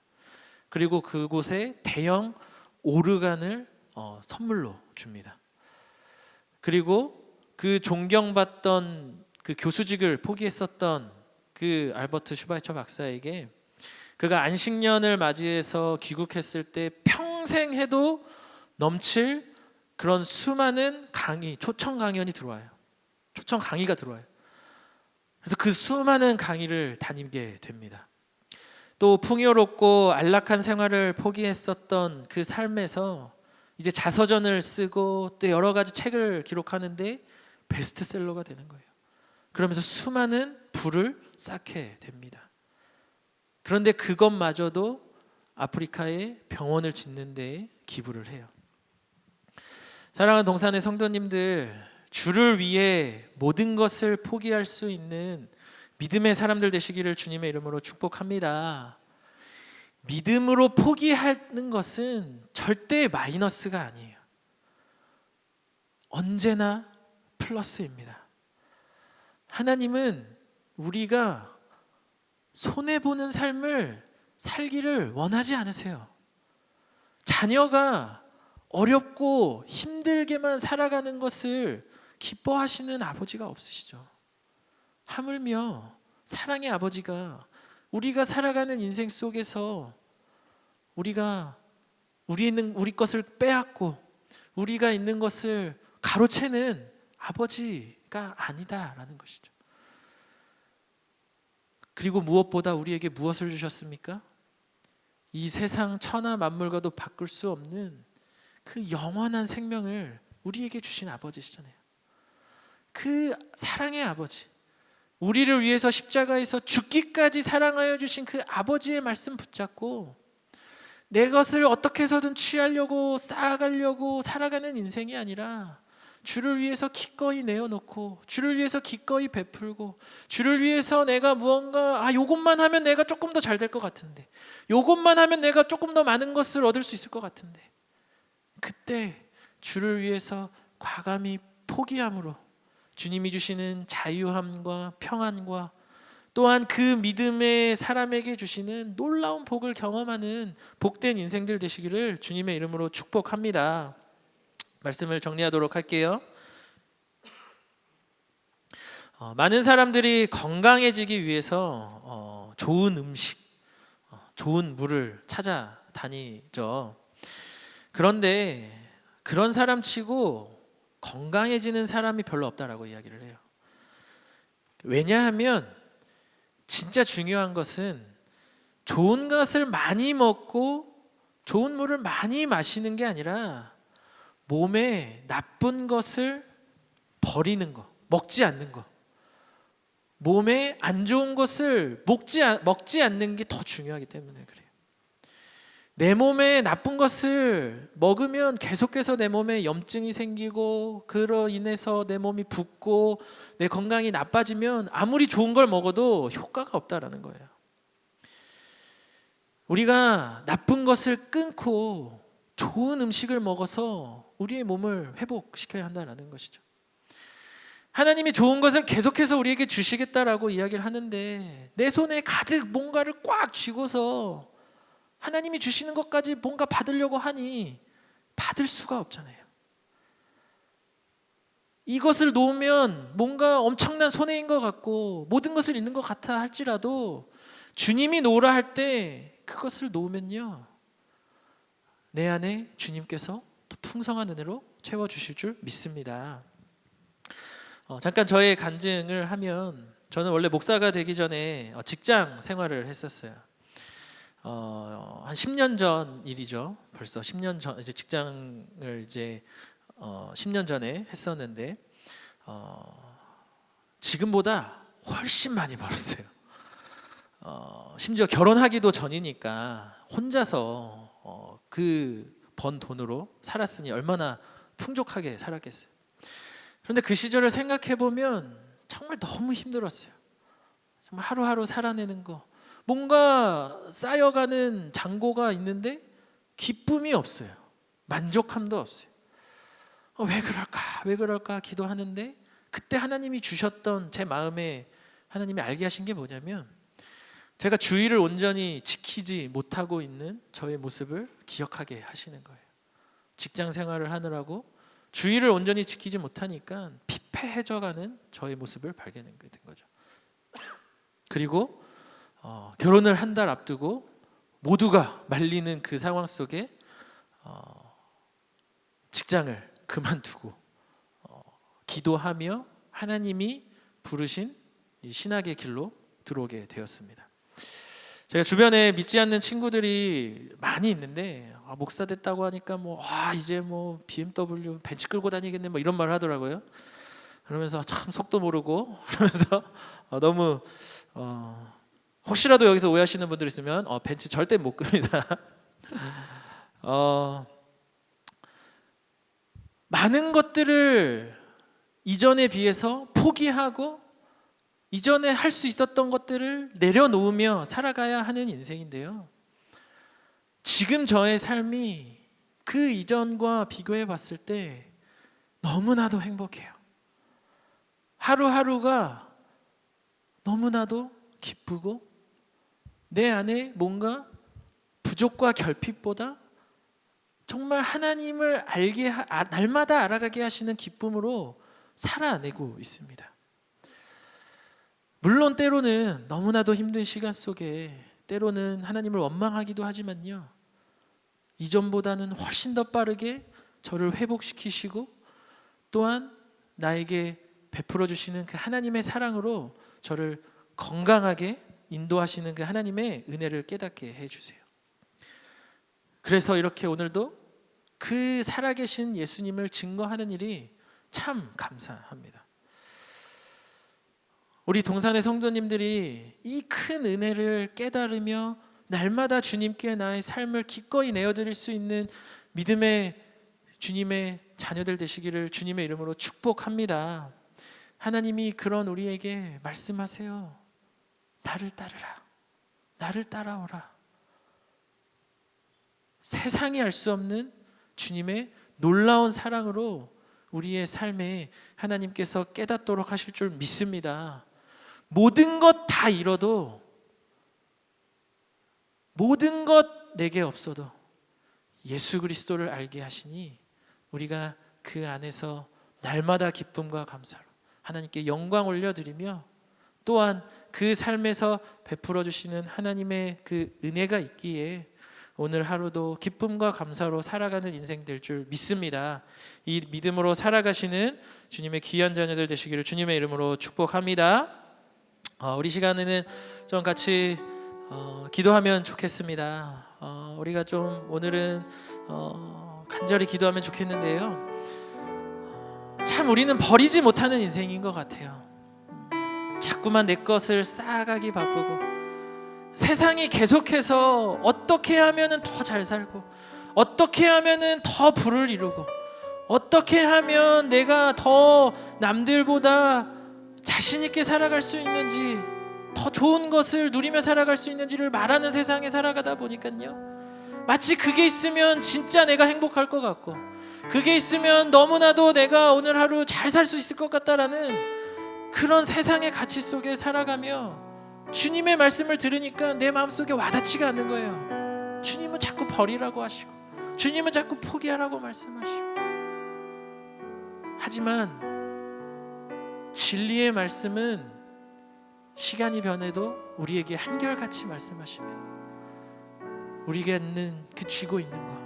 그리고 그곳에 대형 오르간을 선물로 줍니다. 그리고 그 존경받던 그 교수직을 포기했었던 그 알버트 슈바이처 박사에게 그가 안식년을 맞이해서 귀국했을 때 평생 해도 넘칠 그런 수많은 강의, 초청 강연이 들어와요. 초청 강의가 들어와요. 그래서 그 수많은 강의를 다니게 됩니다. 또 풍요롭고 안락한 생활을 포기했었던 그 삶에서 이제 자서전을 쓰고 또 여러 가지 책을 기록하는데 베스트셀러가 되는 거예요. 그러면서 수많은 부를 쌓게 됩니다. 그런데 그것마저도 아프리카에 병원을 짓는 데 기부를 해요. 사랑하는 동산의 성도님들, 주를 위해 모든 것을 포기할 수 있는 믿음의 사람들 되시기를 주님의 이름으로 축복합니다. 믿음으로 포기하는 것은 절대 마이너스가 아니에요. 언제나 플러스입니다. 하나님은 우리가 손해보는 삶을 살기를 원하지 않으세요. 자녀가 어렵고 힘들게만 살아가는 것을 기뻐하시는 아버지가 없으시죠. 하물며 사랑의 아버지가 우리가 살아가는 인생 속에서 우리가 우리 것을 빼앗고 우리가 있는 것을 가로채는 아버지가 아니다라는 것이죠. 그리고 무엇보다 우리에게 무엇을 주셨습니까? 이 세상 천하 만물과도 바꿀 수 없는 그 영원한 생명을 우리에게 주신 아버지시잖아요. 그 사랑의 아버지, 우리를 위해서 십자가에서 죽기까지 사랑하여 주신 그 아버지의 말씀 붙잡고 내 것을 어떻게 해서든 취하려고 쌓아가려고 살아가는 인생이 아니라 주를 위해서 기꺼이 내어놓고 주를 위해서 기꺼이 베풀고 주를 위해서 내가 무언가 요것만 하면 내가 조금 더 잘 될 것 같은데 요것만 하면 내가 조금 더 많은 것을 얻을 수 있을 것 같은데 그때 주를 위해서 과감히 포기함으로 주님이 주시는 자유함과 평안과 또한 그 믿음의 사람에게 주시는 놀라운 복을 경험하는 복된 인생들 되시기를 주님의 이름으로 축복합니다. 말씀을 정리하도록 할게요. 많은 사람들이 건강해지기 위해서 좋은 음식, 좋은 물을 찾아다니죠. 그런데 그런 사람 치고 건강해지는 사람이 별로 없다라고 이야기를 해요. 왜냐하면 진짜 중요한 것은 좋은 것을 많이 먹고 좋은 물을 많이 마시는 게 아니라 몸에 나쁜 것을 버리는 거, 먹지 않는 거. 몸에 안 좋은 것을 먹지 않는 게 더 중요하기 때문에 그래요. 내 몸에 나쁜 것을 먹으면 계속해서 내 몸에 염증이 생기고 그로 인해서 내 몸이 붓고 내 건강이 나빠지면 아무리 좋은 걸 먹어도 효과가 없다라는 거예요. 우리가 나쁜 것을 끊고 좋은 음식을 먹어서 우리의 몸을 회복시켜야 한다는 것이죠. 하나님이 좋은 것을 계속해서 우리에게 주시겠다라고 이야기를 하는데 내 손에 가득 뭔가를 꽉 쥐고서 하나님이 주시는 것까지 뭔가 받으려고 하니 받을 수가 없잖아요. 이것을 놓으면 뭔가 엄청난 손해인 것 같고 모든 것을 잃는 것 같아 할지라도 주님이 놓으라 할 때 그것을 놓으면요, 내 안에 주님께서 더 풍성한 은혜로 채워주실 줄 믿습니다. 잠깐 저의 간증을 하면, 저는 원래 목사가 되기 전에 직장 생활을 했었어요. 한 10년 전 일이죠. 벌써 10년 전, 이제 직장을 이제 10년 전에 했었는데 지금보다 훨씬 많이 벌었어요. 심지어 결혼하기도 전이니까 혼자서 그 번 돈으로 살았으니 얼마나 풍족하게 살았겠어요. 그런데 그 시절을 생각해 보면 정말 너무 힘들었어요. 정말 하루하루 살아내는 거, 뭔가 쌓여가는 잔고가 있는데 기쁨이 없어요. 만족함도 없어요. 왜 그럴까 기도하는데 그때 하나님이 주셨던 제 마음에 하나님이 알게 하신 게 뭐냐면, 제가 주의를 온전히 지키지 못하고 있는 저의 모습을 기억하게 하시는 거예요. 직장 생활을 하느라고 주의를 온전히 지키지 못하니까 피폐해져가는 저의 모습을 발견하게 된 거죠. 그리고 결혼을 한 달 앞두고 모두가 말리는 그 상황 속에 직장을 그만두고 기도하며 하나님이 부르신 이 신학의 길로 들어오게 되었습니다. 제가 주변에 믿지 않는 친구들이 많이 있는데 목사 됐다고 하니까 이제 BMW 벤츠 끌고 다니겠네 이런 말을 하더라고요. 그러면서 참 속도 모르고 그러면서 너무 혹시라도 여기서 오해하시는 분들 있으면 벤츠 절대 못 끕니다. 많은 것들을 이전에 비해서 포기하고 이전에 할 수 있었던 것들을 내려놓으며 살아가야 하는 인생인데요, 지금 저의 삶이 그 이전과 비교해 봤을 때 너무나도 행복해요. 하루하루가 너무나도 기쁘고 내 안에 뭔가 부족과 결핍보다 정말 하나님을 날마다 알아가게 하시는 기쁨으로 살아내고 있습니다. 물론 때로는 너무나도 힘든 시간 속에 때로는 하나님을 원망하기도 하지만요, 이전보다는 훨씬 더 빠르게 저를 회복시키시고 또한 나에게 베풀어 주시는 그 하나님의 사랑으로 저를 건강하게 인도하시는 그 하나님의 은혜를 깨닫게 해주세요. 그래서 이렇게 오늘도 그 살아계신 예수님을 증거하는 일이 참 감사합니다. 우리 동산의 성도님들이 이 큰 은혜를 깨달으며 날마다 주님께 나의 삶을 기꺼이 내어드릴 수 있는 믿음의 주님의 자녀들 되시기를 주님의 이름으로 축복합니다. 하나님이 그런 우리에게 말씀하세요. 나를 따르라. 나를 따라오라. 세상이 알 수 없는 주님의 놀라운 사랑으로 우리의 삶에 하나님께서 깨닫도록 하실 줄 믿습니다. 모든 것 다 잃어도, 모든 것 내게 없어도 예수 그리스도를 알게 하시니 우리가 그 안에서 날마다 기쁨과 감사로 하나님께 영광 올려드리며, 또한 그 삶에서 베풀어 주시는 하나님의 그 은혜가 있기에 오늘 하루도 기쁨과 감사로 살아가는 인생 될 줄 믿습니다. 이 믿음으로 살아가시는 주님의 귀한 자녀들 되시기를 주님의 이름으로 축복합니다. 우리 시간에는 좀 같이 기도하면 좋겠습니다. 우리가 좀 오늘은 간절히 기도하면 좋겠는데요. 참 우리는 버리지 못하는 인생인 것 같아요. 자꾸만 내 것을 쌓아가기 바쁘고, 세상이 계속해서 어떻게 하면은 더 잘 살고, 어떻게 하면은 더 부를 이루고, 어떻게 하면 내가 더 남들보다 자신 있게 살아갈 수 있는지, 더 좋은 것을 누리며 살아갈 수 있는지를 말하는 세상에 살아가다 보니까요, 마치 그게 있으면 진짜 내가 행복할 것 같고, 그게 있으면 너무나도 내가 오늘 하루 잘 살 수 있을 것 같다라는 그런 세상의 가치 속에 살아가며 주님의 말씀을 들으니까 내 마음속에 와닿지가 않는 거예요. 주님은 자꾸 버리라고 하시고, 주님은 자꾸 포기하라고 말씀하시고, 하지만 진리의 말씀은 시간이 변해도 우리에게 한결같이 말씀하십니다. 우리가 있는 그 쥐고 있는 거,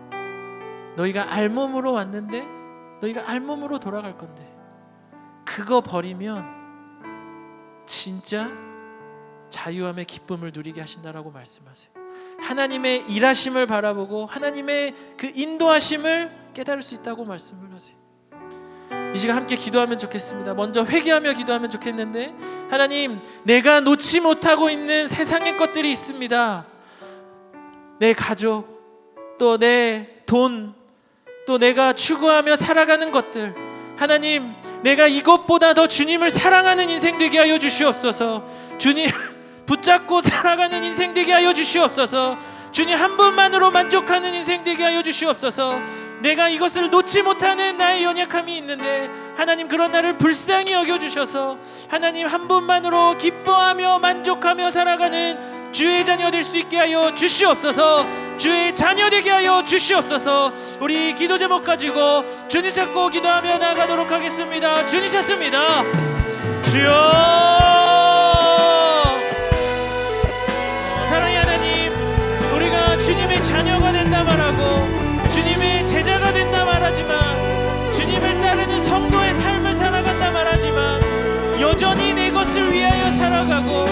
너희가 알몸으로 왔는데 너희가 알몸으로 돌아갈 건데, 그거 버리면 진짜 자유함의 기쁨을 누리게 하신다라고 말씀하세요. 하나님의 일하심을 바라보고 하나님의 그 인도하심을 깨달을 수 있다고 말씀을 하세요. 이 시간 함께 기도하면 좋겠습니다. 먼저 회개하며 기도하면 좋겠는데, 하나님, 내가 놓지 못하고 있는 세상의 것들이 있습니다. 내 가족, 또 내 돈, 또 내가 추구하며 살아가는 것들, 하나님, 내가 이것보다 더 주님을 사랑하는 인생 되게 하여 주시옵소서. 주님 붙잡고 살아가는 인생 되게 하여 주시옵소서. 주님 한 분만으로 만족하는 인생 되게 하여 주시옵소서. 내가 이것을 놓지 못하는 나의 연약함이 있는데, 하나님 그런 나를 불쌍히 여겨주셔서 하나님 한 분만으로 기뻐하며 만족하며 살아가는 주의 자녀 될 수 있게 하여 주시옵소서. 주의 자녀 되게 하여 주시옵소서. 우리 기도 제목 가지고 주님 찾고 기도하며 나아가도록 하겠습니다. 주님 찾습니다. 주여, 사랑의 하나님, 우리가 주님의 자녀가 된다 말하고 주님의 제자가 된다 말하지만, 주님을 따르는 성도의 삶을 살아간다 말하지만, 여전히 내 것을 위하여 살아가고,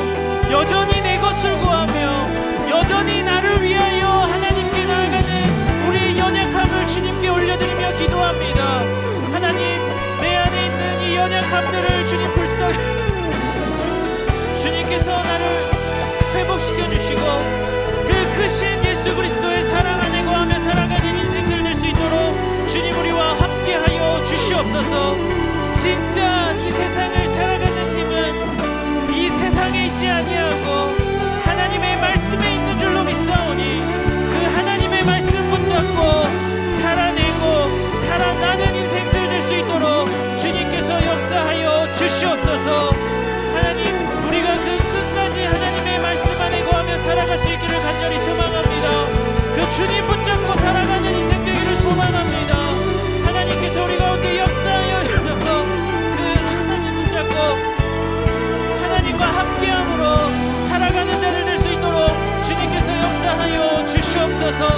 여전히 내 것을 구하며, 여전히 나를 위하여 하나님께 나아가는 우리의 연약함을 주님께 올려드리며 기도합니다. 하나님, 내 안에 있는 이 연약함들을 주님 불쌍히 주님께서 나를 회복시켜 주시고, 그 크신 예수 그리스도의 사랑 안에 거하며 살아가는 인생들 될 수 있도록 주님 우리와 함께하여 주시옵소서. 진짜 이 세상을 살아가는 힘은 이 세상에 있지 아니하고 하나님의 말씀에 있는 줄로 믿사오니, 그 하나님의 말씀 붙잡고 살아내고 살아나는 인생들 될 수 있도록 주님께서 역사하여 주시옵소서. 하나님, 우리가 그 끝까지 하나님의 말씀 안에 거하며 살아갈 수 있기를 간절히 소망합니다. 그 주님 붙잡고 살아가는 인생 되기를 소망합니다. 하나님께서 우리 가운데 역사하여 주셔서 그 하나님 붙잡고 하나님과 함께함으로 살아가는 자들 될 수 있도록 주님께서 역사하여 주시옵소서.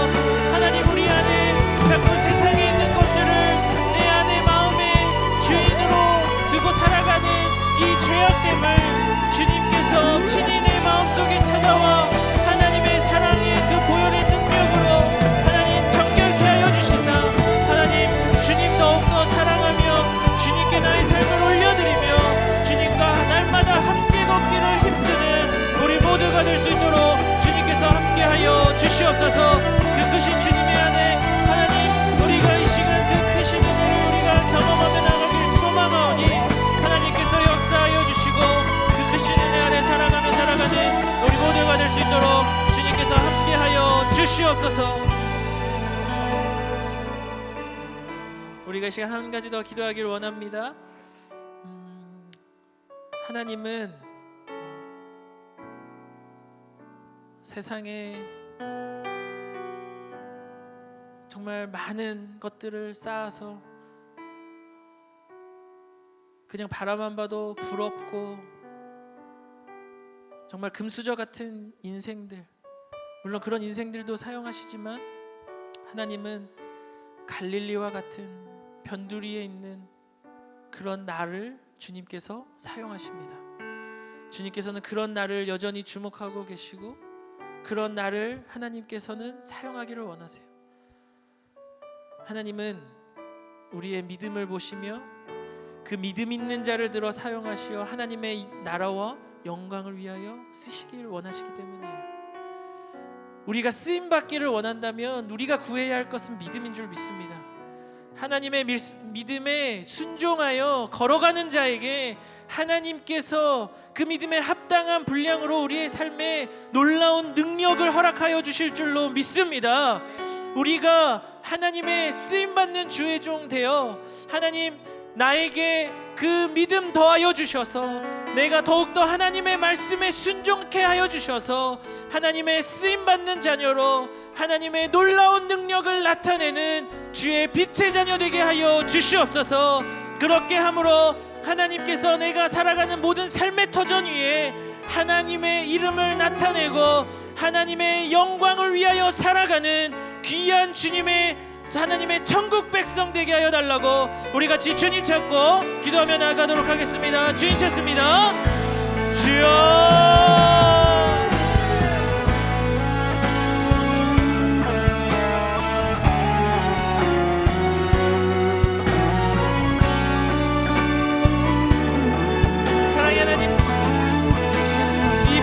하나님, 우리 안에 자꾸 세상에 있는 것들을 내 안에 마음의 주인으로 두고 살아가는 이 죄악됨을 주님께서 친히 내 마음속에 찾아와 하나님의 사랑의 그 보혈의 능력으로 하나님 정결케 하여 주시사, 하나님 주님 더욱더 사랑하며 주님께 나의 삶을 올려드리며 주님과 날마다 함께 걷기를 힘쓰는 우리 모두가 될 수 있도록 주님께서 함께하여 주시옵소서. 그 크신 주님의 안에 하나님, 우리가 이 시간 그 크신 은혜를 우리가 경험하며 나가길 소망하오니, 하나님께서 역사하여 주시고 그 크신 은혜 안에 살아가며 살아가는 우리 모두가 될 수 있도록 주님께서 함께하여 주시옵소서. 우리가 이 시간 한 가지 더 기도하기를 원합니다. 하나님은 세상에 정말 많은 것들을 쌓아서 그냥 바라만 봐도 부럽고 정말 금수저 같은 인생들, 물론 그런 인생들도 사용하시지만 하나님은 갈릴리와 같은 변두리에 있는 그런 나를 주님께서 사용하십니다. 주님께서는 그런 나를 여전히 주목하고 계시고 그런 나를 하나님께서는 사용하기를 원하세요. 하나님은 우리의 믿음을 보시며 그 믿음 있는 자를 들어 사용하시어 하나님의 나라와 영광을 위하여 쓰시길 원하시기 때문이에요. 우리가 쓰임 받기를 원한다면 우리가 구해야 할 것은 믿음인 줄 믿습니다. 하나님의 믿음에 순종하여 걸어가는 자에게 하나님께서 그 믿음에 합당한 분량으로 우리의 삶에 놀라운 능력을 허락하여 주실 줄로 믿습니다. 우리가 하나님의 쓰임받는 주의 종 되어 하나님 나에게 그 믿음 더하여 주셔서 내가 더욱더 하나님의 말씀에 순종케 하여 주셔서 하나님의 쓰임받는 자녀로 하나님의 놀라운 능력을 나타내는 주의 빛의 자녀 되게 하여 주시옵소서. 그렇게 함으로 하나님께서 내가 살아가는 모든 삶의 터전 위에 하나님의 이름을 나타내고 하나님의 영광을 위하여 살아가는 귀한 주님의 하나님의 천국 백성 되게 하여 달라고 우리 같이 주님 찾고 기도하며 나아가도록 하겠습니다. 주님 찾습니다. 주여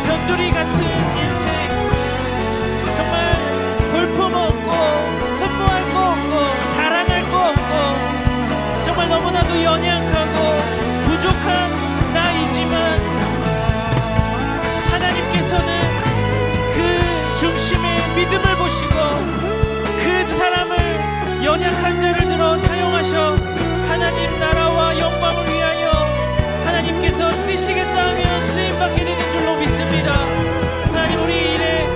변두리 같은 인생, 정말 볼품없고 흠모할 거 없고 자랑할 거 없고 정말 너무나도 연약하고 부족한 나이지만 하나님께서는 그 중심의 믿음을 보시고 그 사람을 연약한 자를 들어 사용하셔 하나님 나라와 영광을 위하여 하나님께서 쓰시겠다 하면 쓰임받게 되는 줄로 믿습니다. 하나님 우리 일에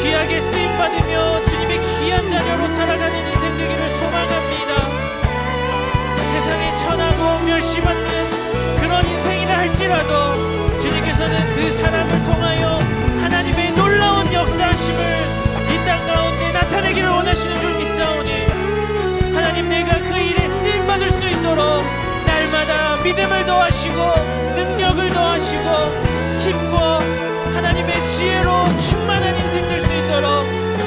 귀하게 쓰임받으며 주님의 귀한 자녀로 살아가는 인생 되기를 소망합니다. 세상에 천하고 멸시받는 그런 인생이라 할지라도 주님께서는 그 사람을 통하여 하나님의 놀라운 역사하심을 이 땅 가운데 나타내기를 원하시는 줄 믿사오니 하나님 내가 그 일에 쓰임받을 수 있도록 날마다 믿음을 더하시고 능력을 더하시고 힘과 하나님의 지혜로 충만한 인생 될 수 있도록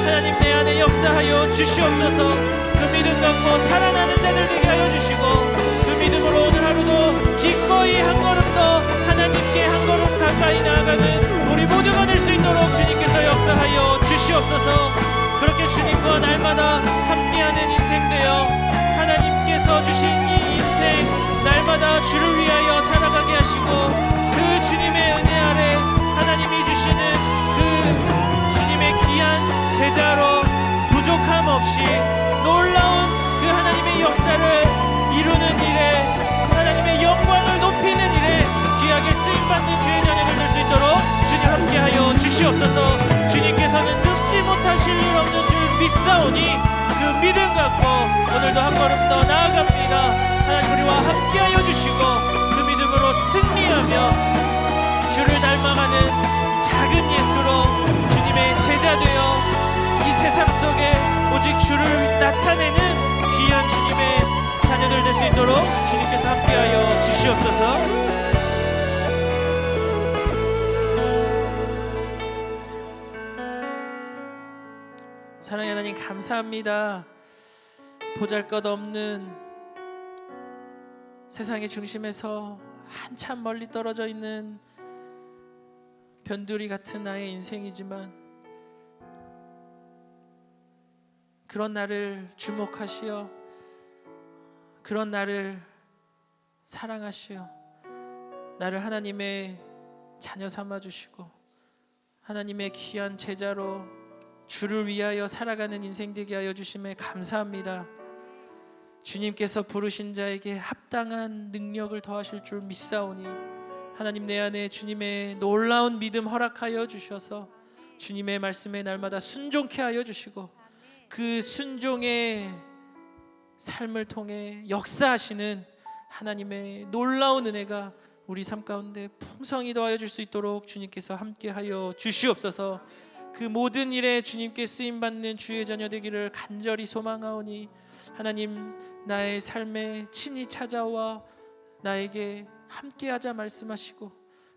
하나님 내 안에 역사하여 주시옵소서. 그 믿음 갖고 살아나는 자들 되게 하여 주시고 그 믿음으로 오늘 하루도 기꺼이 한 걸음 더 하나님께 한 걸음 가까이 나아가는 우리 모두가 될 수 있도록 주님께서 역사하여 주시옵소서. 그렇게 주님과 날마다 함께하는 인생 되어 하나님께서 주신 이 인생 날마다 주를 위하여 살아가게 하시고 그 주님의 은혜 아래 하나님이 주시는 그 주님의 귀한 제자로 부족함 없이 놀라운 그 하나님의 역사를 이루는 일에 하나님의 영광을 높이는 일에 귀하게 쓰임받는 주의 자녀들 될 수 있도록 주님 함께하여 주시옵소서. 주님께서는 늙지 못하실 일 없는 줄 믿사오니 그 믿음 갖고 오늘도 한 걸음 더 나아갑니다. 하나님 우리와 함께하여 주시고 그 믿음으로 승리하며 주를 닮아가는 이 작은 예수로 주님의 제자 되어 이 세상 속에 오직 주를 나타내는 귀한 주님의 자녀들 될 수 있도록 주님께서 함께하여 주시옵소서. 사랑의 하나님 감사합니다. 보잘것없는 세상의 중심에서 한참 멀리 떨어져 있는 변두리 같은 나의 인생이지만 그런 나를 주목하시어 그런 나를 사랑하시어 나를 하나님의 자녀 삼아주시고 하나님의 귀한 제자로 주를 위하여 살아가는 인생 되게 하여 주심에 감사합니다. 주님께서 부르신 자에게 합당한 능력을 더하실 줄 믿사오니 하나님 내 안에 주님의 놀라운 믿음 허락하여 주셔서 주님의 말씀에 날마다 순종케 하여 주시고 그 순종의 삶을 통해 역사하시는 하나님의 놀라운 은혜가 우리 삶 가운데 풍성히 더하여 줄 수 있도록 주님께서 함께하여 주시옵소서. 그 모든 일에 주님께 쓰임받는 주의 자녀 되기를 간절히 소망하오니 하나님 나의 삶에 친히 찾아와 나에게 함께하자 말씀하시고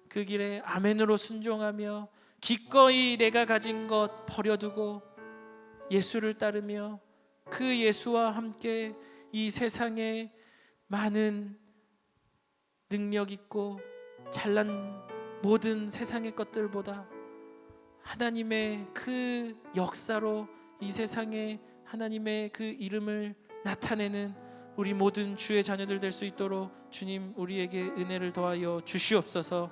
그 길에 아멘으로 순종하며 기꺼이 내가 가진 것 버려두고 예수를 따르며 그 예수와 함께 이 세상에 많은 능력 있고 잘난 모든 세상의 것들보다 하나님의 그 역사로 이 세상에 하나님의 그 이름을 나타내는 우리 모든 주의 자녀들 될 수 있도록 주님 우리에게 은혜를 더하여 주시옵소서.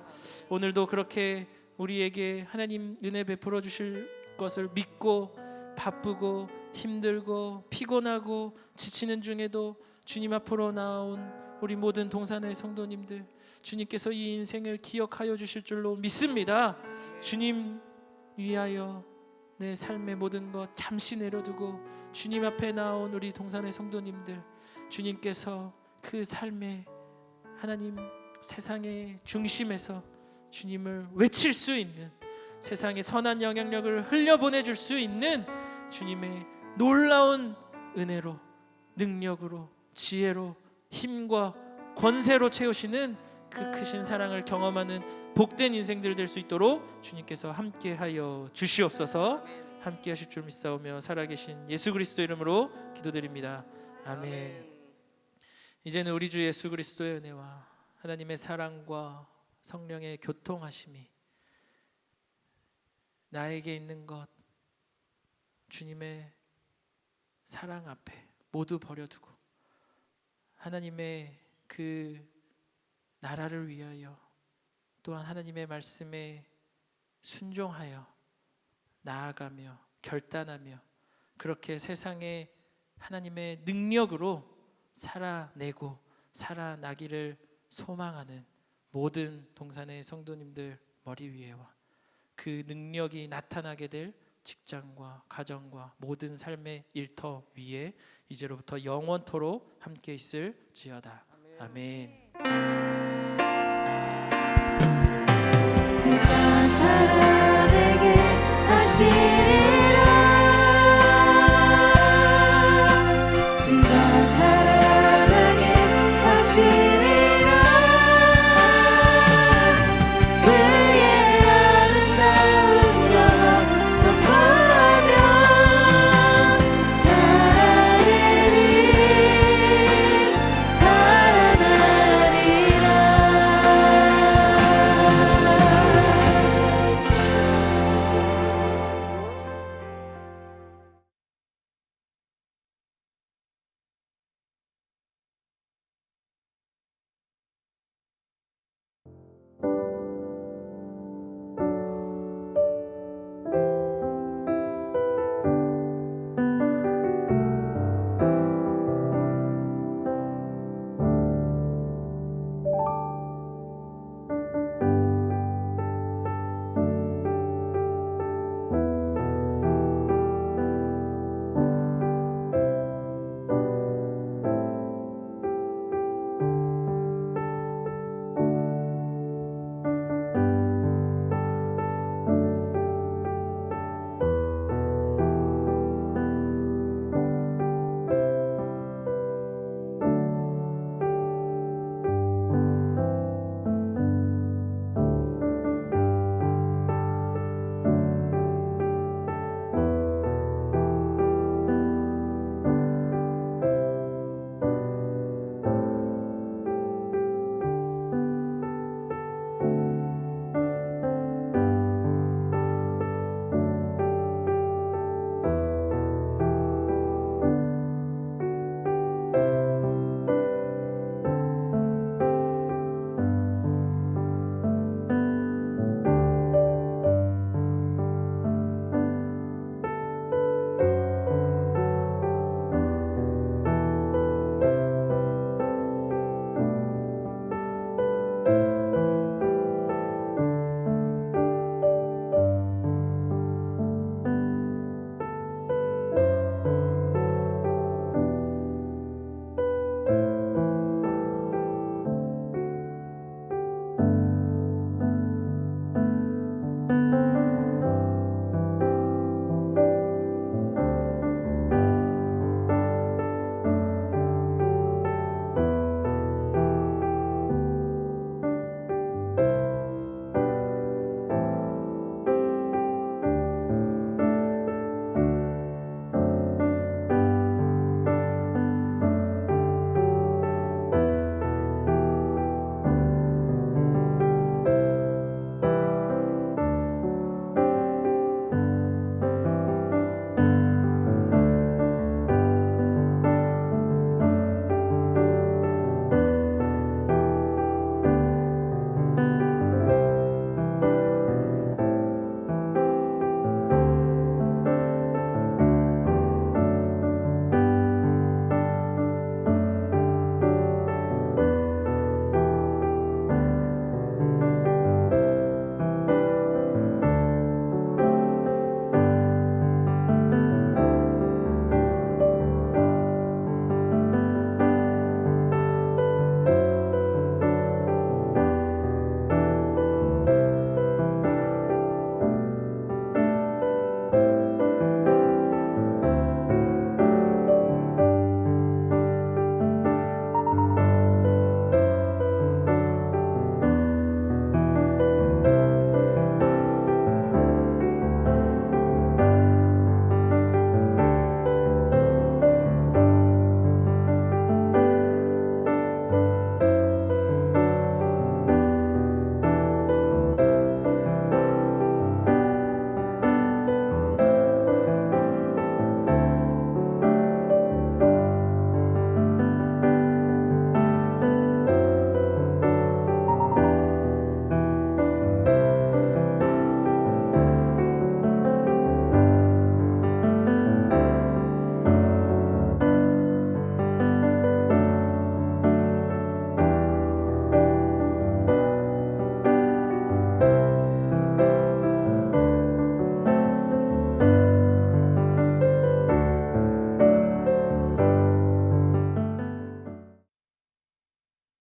오늘도 그렇게 우리에게 하나님 은혜 베풀어 주실 것을 믿고 바쁘고 힘들고 피곤하고 지치는 중에도 주님 앞으로 나온 우리 모든 동산의 성도님들, 주님께서 이 인생을 기억하여 주실 줄로 믿습니다. 주님 위하여 내 삶의 모든 것 잠시 내려두고 주님 앞에 나온 우리 동산의 성도님들, 주님께서 그 삶의 하나님 세상의 중심에서 주님을 외칠 수 있는, 세상에 선한 영향력을 흘려보내줄 수 있는 주님의 놀라운 은혜로, 능력으로, 지혜로, 힘과 권세로 채우시는 그 크신 사랑을 경험하는 복된 인생들 될 수 있도록 주님께서 함께하여 주시옵소서. 함께하실 줄 믿사오며 살아계신 예수 그리스도 이름으로 기도드립니다. 아멘. 이제는 우리 주 예수 그리스도의 은혜와 하나님의 사랑과 성령의 교통하심이 나에게 있는 것, 주님의 사랑 앞에 모두 버려두고 하나님의 그 나라를 위하여 또한 하나님의 말씀에 순종하여 나아가며 결단하며 그렇게 세상에 하나님의 능력으로 살아내고 살아나기를 소망하는 모든 동산의 성도님들 머리 위에와 그 능력이 나타나게 될 직장과 가정과 모든 삶의 일터 위에 이제로부터 영원토록 함께 있을지어다. 아멘. 그가 살아내게 하시